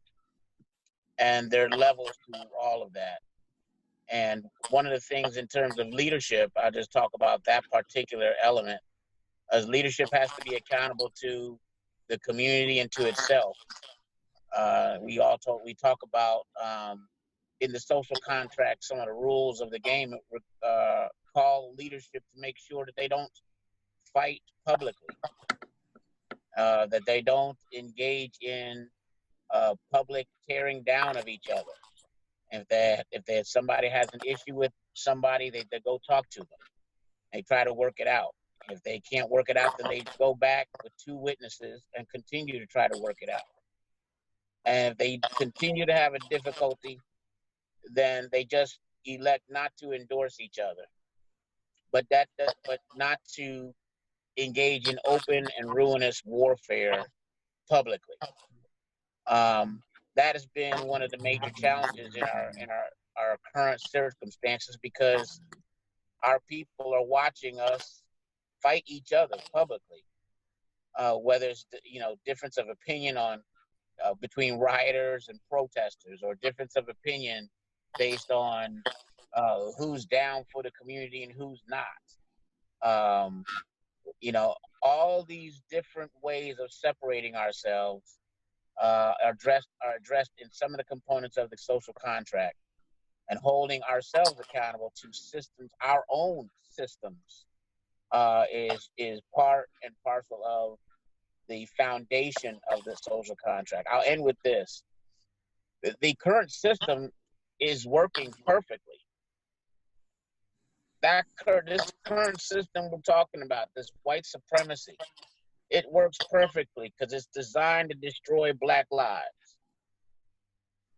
And there are levels to all of that. And one of the things in terms of leadership, I'll just talk about that particular element, as leadership has to be accountable to the community and to itself. We talk about in the social contract, some of the rules of the game call leadership to make sure that they don't fight publicly, that they don't engage in public tearing down of each other. If somebody has an issue with somebody, they go talk to them. They try to work it out. If they can't work it out, then they go back with two witnesses and continue to try to work it out. And if they continue to have a difficulty, then they just elect not to endorse each other, but not to engage in open and ruinous warfare publicly. That has been one of the major challenges in our current circumstances, because our people are watching us fight each other publicly, whether it's difference of opinion on between rioters and protesters, or difference of opinion based on who's down for the community and who's not. All these different ways of separating ourselves are addressed in some of the components of the social contract, and holding ourselves accountable to systems, our own systems, is part and parcel of the foundation of the social contract. I'll end with this. The current system is working perfectly. This current system we're talking about, this white supremacy, it works perfectly because it's designed to destroy Black lives.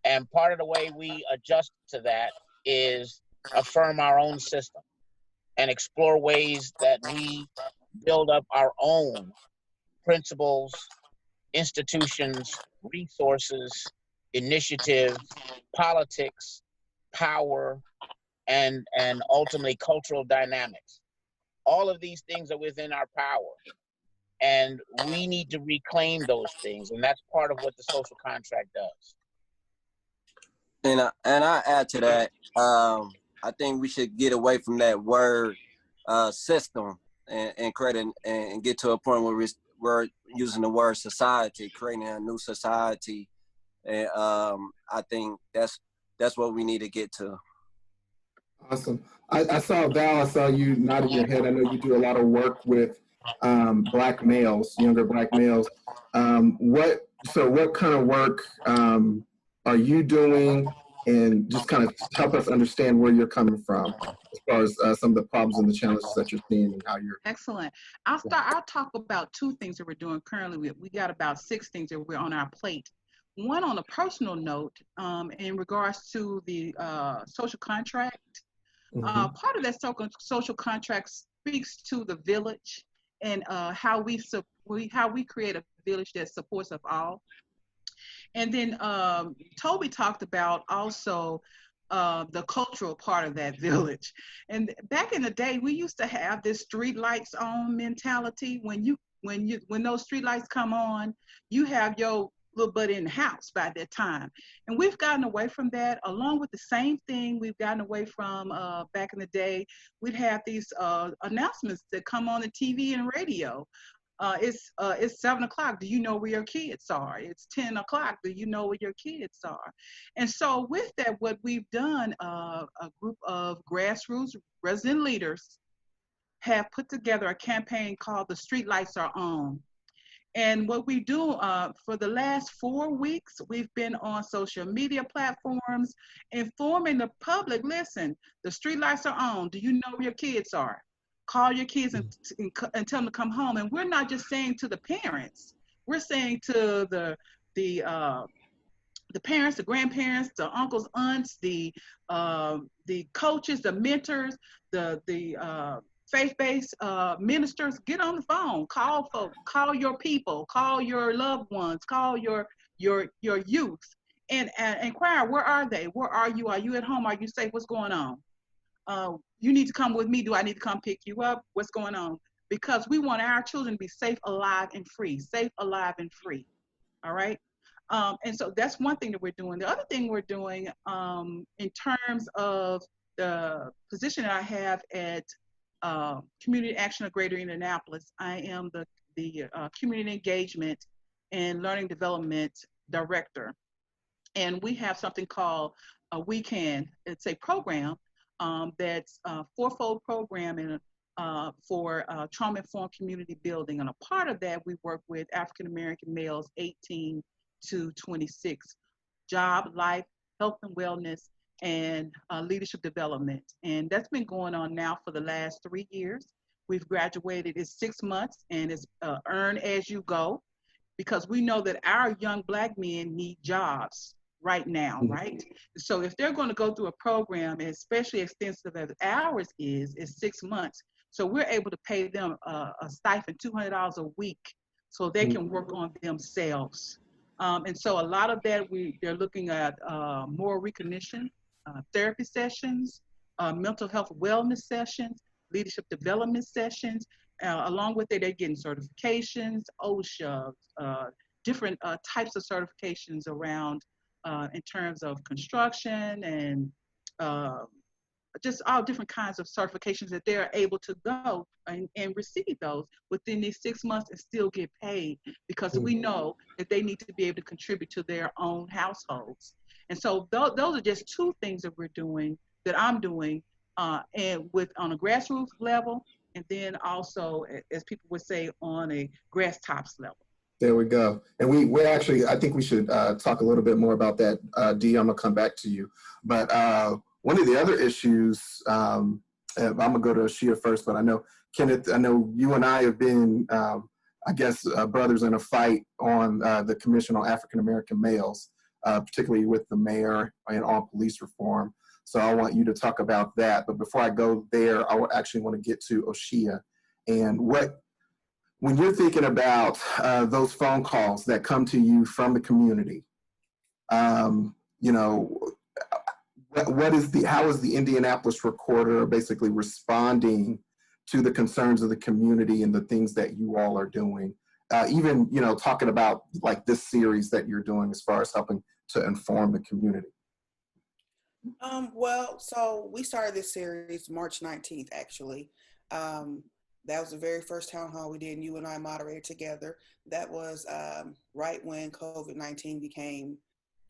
And part of the way we adjust to that is affirm our own system and explore ways that we build up our own principles, institutions, resources, initiatives, politics, power, and ultimately cultural dynamics. All of these things are within our power, and we need to reclaim those things, and that's part of what the social contract does. I add to that. I think we should get away from that word system and create and get to a point where we're using the word society, creating a new society. And I think that's what we need to get to. Awesome. I saw, Val, I saw you nodding your head. I know you do a lot of work with Black males, younger Black males. What kind of work are you doing? And just kind of help us understand where you're coming from as far as some of the problems and the challenges that you're seeing and how you're. Excellent. I'll talk about two things that we're doing currently. We got about 6 things that we're on our plate. One on a personal note, in regards to the social contract. Part of that social contract speaks to the village and how we create a village that supports us all. And then Toby talked about also the cultural part of that village. And back in the day, we used to have this street lights on mentality. When those street lights come on, you have your little buddy in the house by that time. And we've gotten away from that. Along with the same thing we've gotten away from back in the day, we'd have these announcements that come on the TV and radio. It's 7 o'clock. Do you know where your kids are? It's 10 o'clock. Do you know where your kids are? And so with that, what we've done, a group of grassroots resident leaders have put together a campaign called The Street Lights Are On. And what we do for the last 4 weeks, we've been on social media platforms informing the public, listen, the street lights are on. Do you know where your kids are? Call your kids and tell them to come home. And we're not just saying to the parents, we're saying to the parents, the grandparents, the uncles, aunts, the coaches, the mentors, the faith-based ministers. Get on the phone, call folks, call your people, call your loved ones, call your youth, and inquire, where are they? Where are you? Are you at home? Are you safe? What's going on? You need to come with me. Do I need to come pick you up? What's going on? Because we want our children to be safe, alive, and free. Safe, alive, and free. All right? And so that's one thing that we're doing. The other thing we're doing in terms of the position that I have at Community Action of Greater Indianapolis, I am the Community Engagement and Learning Development Director. And we have something called We Can. It's a program that's a 4-fold program for trauma-informed community building. And a part of that, we work with African-American males 18 to 26, job, life, health and wellness, and leadership development. And that's been going on now for the last 3 years. We've graduated, it's 6 months, and it's earn as you go, because we know that our young Black men need jobs right now, right? So if they're going to go through a program, especially extensive as ours is 6 months, so we're able to pay them a stipend, $200 a week, so they can work on themselves. And so a lot of that, they're looking at moral recognition, therapy sessions, mental health wellness sessions, leadership development sessions. Along with it, they're getting certifications, OSHA, different types of certifications around in terms of construction and just all different kinds of certifications that they're able to go and receive those within these 6 months and still get paid, because we know that they need to be able to contribute to their own households. And so those are just 2 things that we're doing, that I'm doing, and on a grassroots level, and then also, as people would say, on a grass tops level. There we go. And we actually, I think we should talk a little bit more about that. Dee, I'm gonna come back to you. But one of the other issues, I'm gonna go to Ashia first, but I know, Kenneth, I know you and I have been, I guess, brothers in a fight on the Commission on African American Males, particularly with the mayor and on police reform. So I want you to talk about that. But before I go there, I would actually want to get to Ashia and when you're thinking about those phone calls that come to you from the community, you know, how is the Indianapolis Recorder basically responding to the concerns of the community and the things that you all are doing? Even, you know, talking about like this series that you're doing as far as helping to inform the community. Well, so we started this series March 19th, actually. That was the very first town hall we did, and you and I moderated together. That was right when COVID-19 became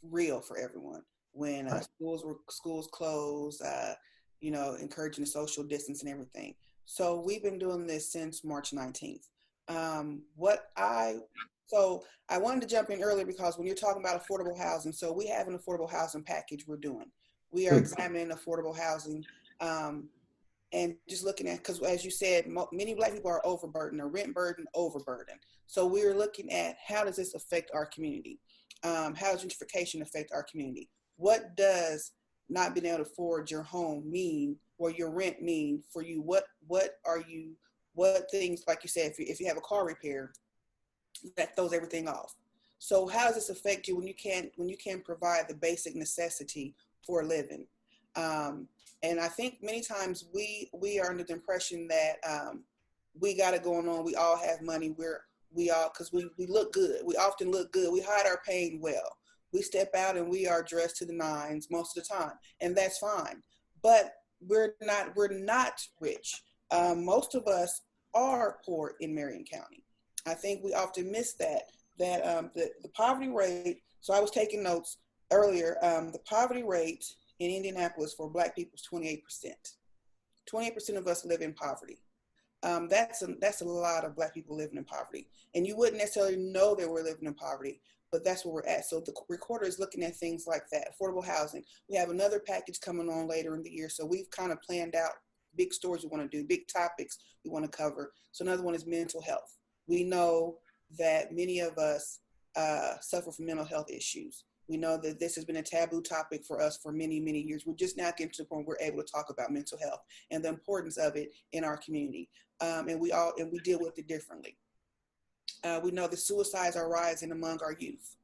real for everyone, when Right. schools closed, encouraging the social distance and everything. So we've been doing this since March 19th. What I so I wanted to jump in earlier because when you're talking about affordable housing, so we have an affordable housing package we're doing. We are examining affordable housing, and just looking at, because as you said, many Black people are overburdened, or rent burden, overburdened. So we're looking at how does this affect our community? How does gentrification affect our community? What does not being able to afford your home mean, or your rent mean for you? What things, like you said, if you have a car repair, that throws everything off. So how does this affect you when you can't provide the basic necessity for a living? And I think many times we are under the impression that we got it going on. We all have money. We all, because we look good. We often look good. We hide our pain well. We step out and we are dressed to the nines most of the time, and that's fine. But we're not rich. Most of us are poor in Marion County. I think we often miss that the poverty rate. So I was taking notes earlier. The poverty rate in Indianapolis for Black people is 28%. 28% of us live in poverty. That's a lot of Black people living in poverty, and you wouldn't necessarily know that we're living in poverty, but that's where we're at. So the recorder is looking at things like that. Affordable housing. We have another package coming on later in the year, so we've kind of planned out big stories we want to do, big topics we want to cover. So another one is mental health. We know that many of us suffer from mental health issues. We know that this has been a taboo topic for us for many, many years. We're just now getting to the point where we're able to talk about mental health and the importance of it in our community. And we deal with it differently. We know that suicides are rising among our youth.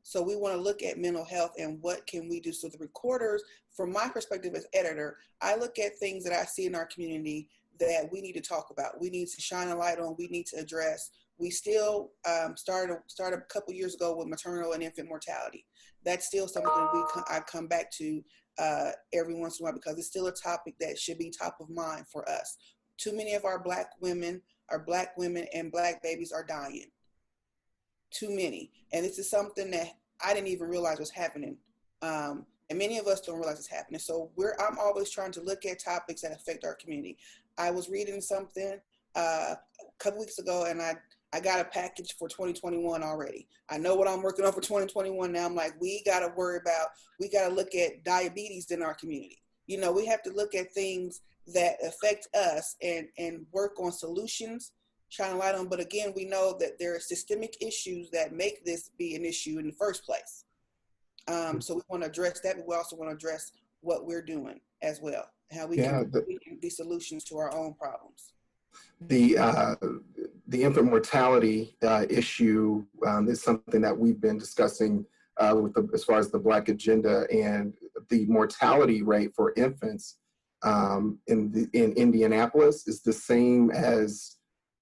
So we want to look at mental health and what can we do. So the recorders, from my perspective as editor, I look at things that I see in our community that we need to talk about. We need to shine a light on. We need to address. We still started a couple years ago with maternal and infant mortality. That's still something I come back to every once in a while because it's still a topic that should be top of mind for us. Too many of our Black women and Black babies are dying. Too many. And this is something that I didn't even realize was happening. And many of us don't realize it's happening. So I'm always trying to look at topics that affect our community. I was reading something a couple weeks ago, and I got a package for 2021 already. I know what I'm working on for 2021 now. I'm like, we got to look at diabetes in our community. We have to look at things that affect us and work on solutions, shine a light on. But again, we know that there are systemic issues that make this be an issue in the first place. So we want to address that, but we also want to address what we're doing as well, how we can be solutions to our own problems. The infant mortality issue is something that we've been discussing as far as the Black agenda, and the mortality rate for infants in Indianapolis is the same as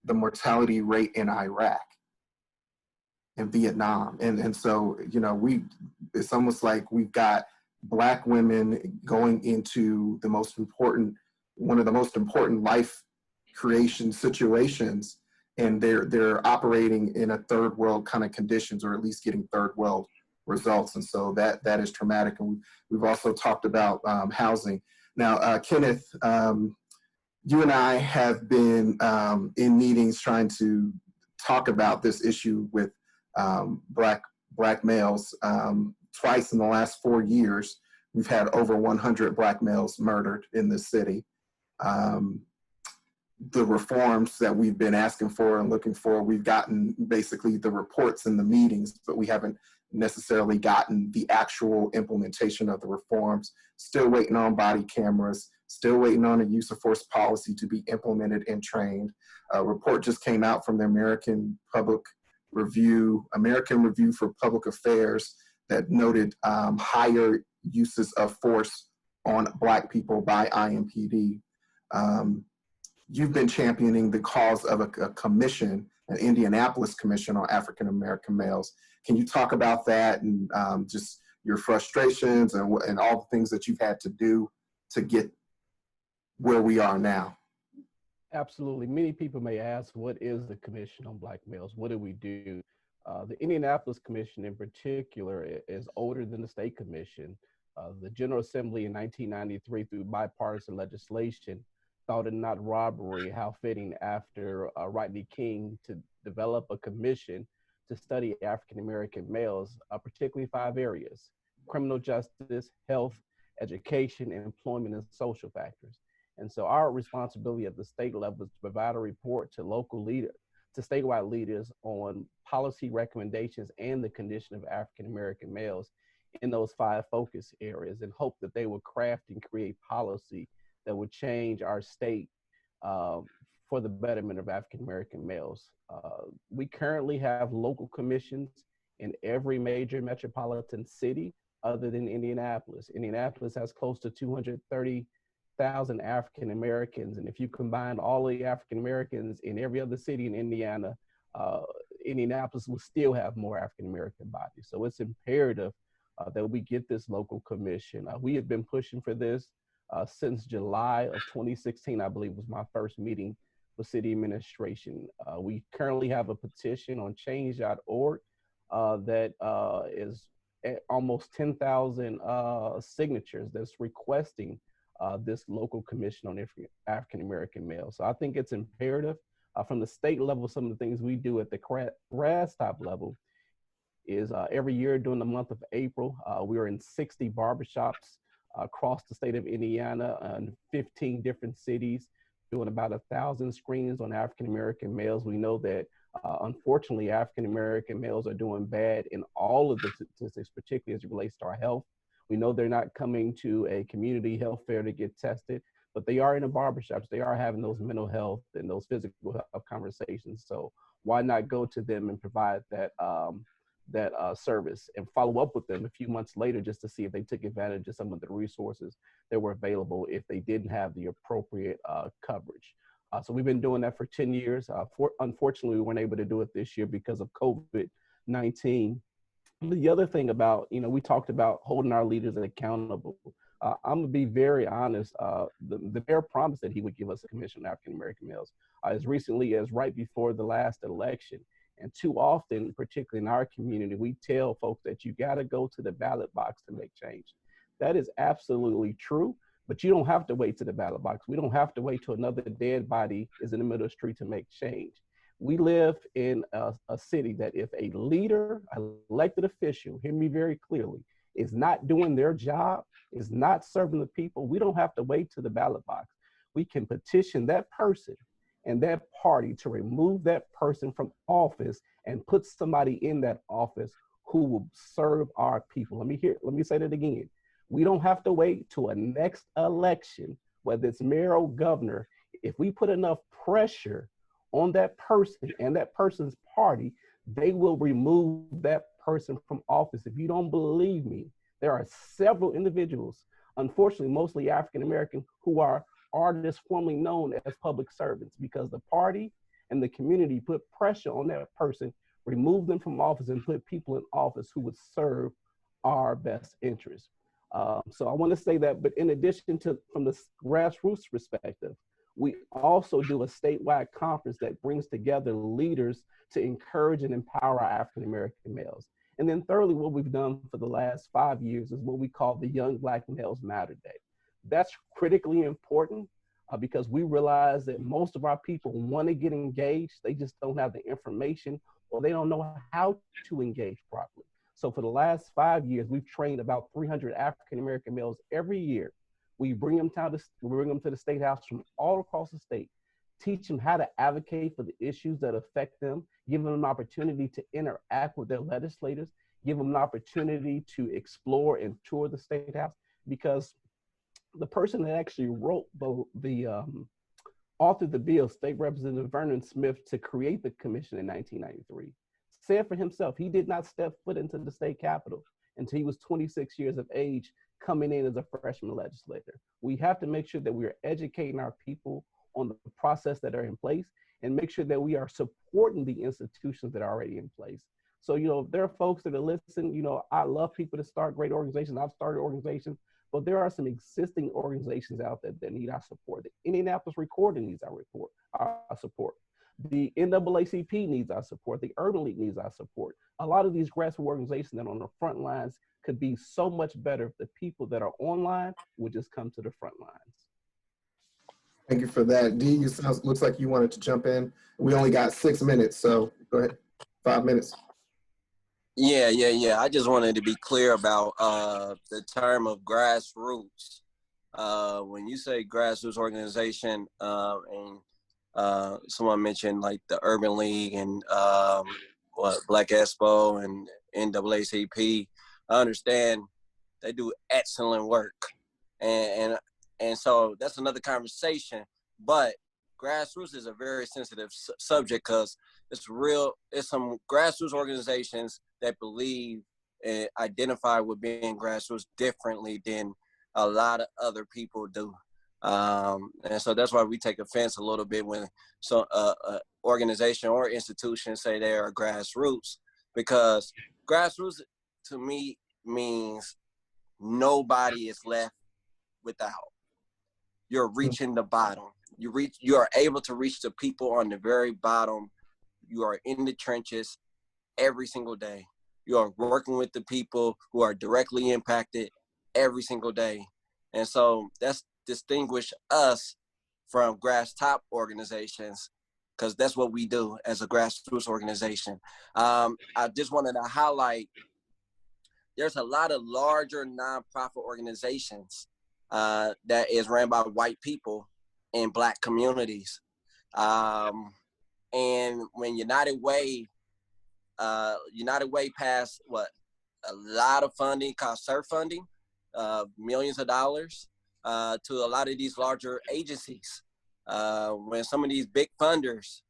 the mortality rate in Iraq and Vietnam. And so, it's almost like we've got Black women going into one of the most important life creation situations, and they're operating in a third world kind of conditions, or at least getting third world results. And so that is traumatic. And we've also talked about housing. Now, Kenneth, you and I have been in meetings trying to talk about this issue with Black males. Twice in the last 4 years, we've had over 100 Black males murdered in this city. The reforms that we've been asking for and looking for, we've gotten basically the reports in the meetings, but we haven't necessarily gotten the actual implementation of the reforms. Still waiting on body cameras, still waiting on a use of force policy to be implemented and trained. A report just came out from the American Review for Public Affairs that noted higher uses of force on Black people by IMPD. You've been championing the cause of a commission, an Indianapolis Commission on African American males. Can you talk about that and just your frustrations and all the things that you've had to do to get where we are now. Absolutely. Many people may ask, what is the Commission on Black Males? What do we do? The Indianapolis Commission in particular is older than the state commission. The General Assembly in 1993, through bipartisan legislation, thought it not robbery how fitting after Rodney King to develop a commission to study African American males, particularly 5 areas: criminal justice, health, education, employment, and social factors. And so our responsibility at the state level is to provide a report to local leaders, to statewide leaders, on policy recommendations and the condition of African American males in those 5 focus areas, and hope that they will craft and create policy that would change our state for the betterment of African American males. We currently have local commissions in every major metropolitan city other than Indianapolis. Indianapolis has close to 230,000 African Americans, and if you combine all the African Americans in every other city in Indiana, Indianapolis will still have more African American bodies. So it's imperative that we get this local commission. We have been pushing for this since July of 2016, I believe was my first meeting with city administration. We currently have a petition on change.org that is at almost 10,000 signatures that's requesting this local commission on African American males. So I think it's imperative. From the state level, some of the things we do at the grass top level is every year during the month of April, we are in 60 barbershops across the state of Indiana and 15 different cities, doing about 1,000 screenings on African American males. We know that unfortunately African American males are doing bad in all of the statistics, particularly as it relates to our health. We know they're not coming to a community health fair to get tested, but they are in the barbershops. They are having those mental health and those physical health conversations. So why not go to them and provide that service and follow up with them a few months later just to see if they took advantage of some of the resources that were available if they didn't have the appropriate coverage. So we've been doing that for 10 years. Unfortunately, we weren't able to do it this year because of COVID-19. The other thing about, we talked about holding our leaders accountable. I'm gonna be very honest. The mayor promised that he would give us a commission on African American males as recently as right before the last election. And too often, particularly in our community, we tell folks that you got to go to the ballot box to make change. That is absolutely true, but you don't have to wait to the ballot box. We don't have to wait till another dead body is in the middle of the street to make change. We live in a city that if a leader, an elected official, hear me very clearly, is not doing their job, is not serving the people, we don't have to wait to the ballot box. We can petition that person and that party to remove that person from office and put somebody in that office who will serve our people. Let me say that again. We don't have to wait to a next election, whether it's mayor or governor. If we put enough pressure on that person and that person's party, they will remove that person from office. If you don't believe me, there are several individuals, unfortunately, mostly African American, who are artists formerly known as public servants because the party and the community put pressure on that person, remove them from office, and put people in office who would serve our best interests. So I want to say that, but in addition to, from the grassroots perspective, we also do a statewide conference that brings together leaders to encourage and empower our African American males. And then thirdly, what we've done for the last 5 years is what we call the Young Black Males Matter Day. That's critically important because we realize that most of our people want to get engaged. They just don't have the information or they don't know how to engage properly. So for the last 5 years, we've trained about 300 African American males every year. We bring them to the State House from all across the state, teach them how to advocate for the issues that affect them, give them an opportunity to interact with their legislators, give them an opportunity to explore and tour the State House, because the person that actually wrote authored the bill, State Representative Vernon Smith, to create the commission in 1993, said for himself, he did not step foot into the state capitol until he was 26 years of age, coming in as a freshman legislator. We have to make sure that we are educating our people on the process that are in place and make sure that we are supporting the institutions that are already in place. So, there are folks that are listening. I love people to start great organizations. I've started organizations, but there are some existing organizations out there that need our support. The Indianapolis Recorder needs our support. The NAACP needs our support. The Urban League needs our support. A lot of these grassroots organizations that are on the front lines could be so much better if the people that are online would just come to the front lines. Thank you for that. Dee, looks like you wanted to jump in. We only got 6 minutes, so go ahead. 5 minutes. Yeah. I just wanted to be clear about the term of grassroots. When you say grassroots organization, and someone mentioned like the Urban League and Black Expo and NAACP, I understand they do excellent work, and so that's another conversation. But grassroots is a very sensitive subject because it's some grassroots organizations that believe and identify with being grassroots differently than a lot of other people do. And so that's why we take offense a little bit when some organization or institution say they are grassroots, because grassroots to me means nobody is left without. You're reaching the bottom. You are able to reach the people on the very bottom. You are in the trenches every single day. You are working with the people who are directly impacted every single day. And so that's distinguish us from grass top organizations, because that's what we do as a grassroots organization. I just wanted to highlight there's a lot of larger nonprofit organizations that is ran by white people in Black communities. And when United Way passed a lot of funding called SURF funding, millions of dollars to a lot of these larger agencies. When some of these big funders,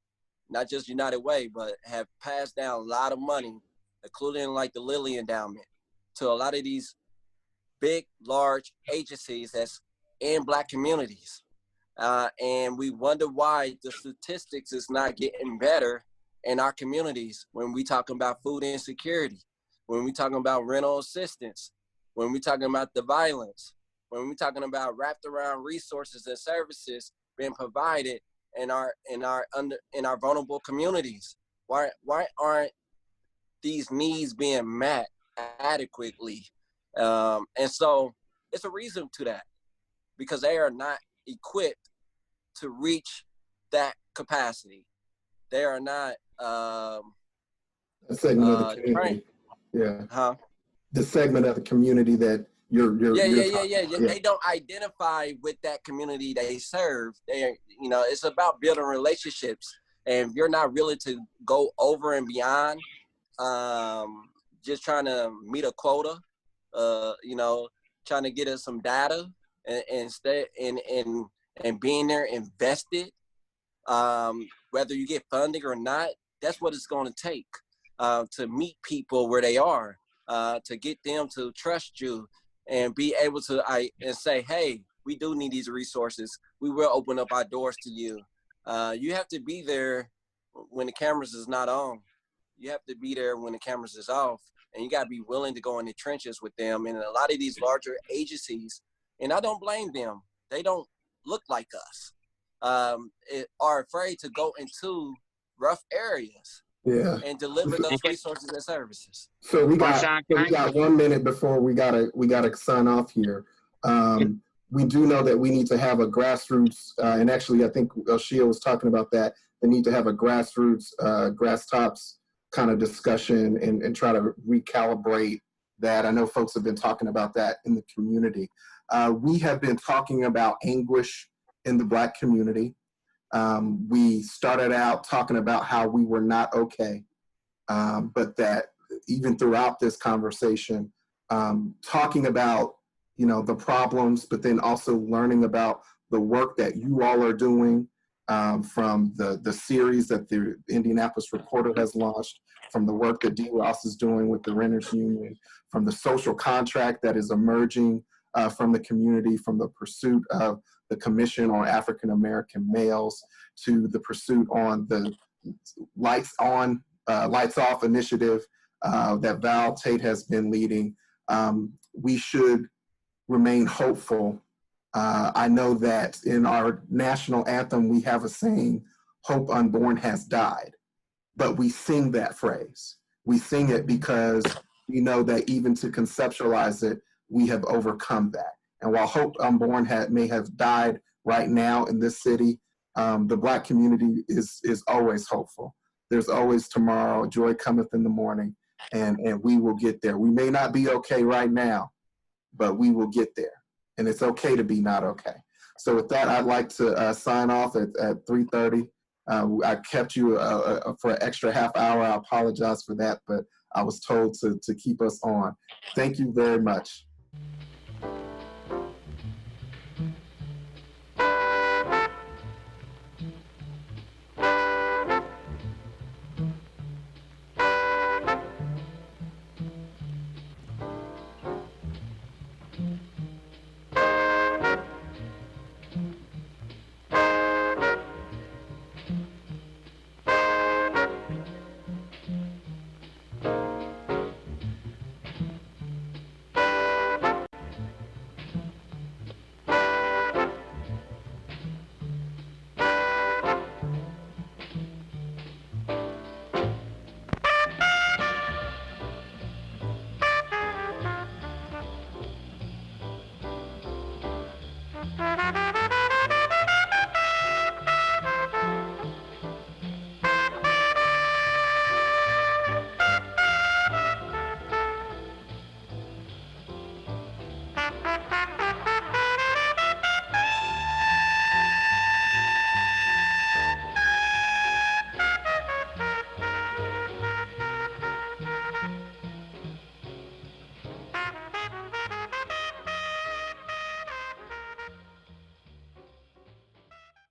not just United Way, but have passed down a lot of money, including like the Lilly Endowment, to a lot of these big, large agencies that's in Black communities. And we wonder why the statistics is not getting better in our communities when we talking about food insecurity, when we talking about rental assistance, when we talking about the violence, when we talking about wrapped around resources and services being provided in our vulnerable communities. Why aren't these needs being met adequately? And so it's a reason to that, because they are not equipped to reach that capacity. They are not a segment of the community. trained. Yeah. Huh? The segment of the community that you're They don't identify with that community they serve. It's about building relationships, and if you're not willing to go over and beyond just trying to meet a quota, trying to get us some data and being there invested, whether you get funding or not, that's what it's going to take to meet people where they are, to get them to trust you and be able to and say, hey, we do need these resources. We will open up our doors to you. You have to be there when the cameras is not on. You have to be there when the cameras is off, and you got to be willing to go in the trenches with them. And a lot of these larger agencies, and I don't blame them, they don't look like us, are afraid to go into rough areas and deliver those resources and services. So we got 1 minute before we gotta sign off here. We do know that we need to have a grassroots, and actually I think Shia was talking about that. They need to have a grassroots, grass tops kind of discussion and try to recalibrate that. I know folks have been talking about that in the community. We have been talking about anguish in the Black community. We started out talking about how we were not okay, but that even throughout this conversation, talking about, the problems, but then also learning about the work that you all are doing, from the series that the Indianapolis Recorder has launched, from the work that D. Ross is doing with the Renters Union, from the social contract that is emerging from the community, from the pursuit of the Commission on African American Males, to the pursuit on the Lights Off initiative, that Val Tate has been leading. We should remain hopeful. I know that in our national anthem, we have a saying, "Hope unborn has died." But we sing that phrase. We sing it because we know that even to conceptualize it, we have overcome that. And while hope unborn may have died right now in this city, the Black community is always hopeful. There's always tomorrow. Joy cometh in the morning, and we will get there. We may not be okay right now, but we will get there. And it's okay to be not okay. So with that, I'd like to sign off at 3:30. I kept you for an extra half hour. I apologize for that, but I was told to keep us on. Thank you very much.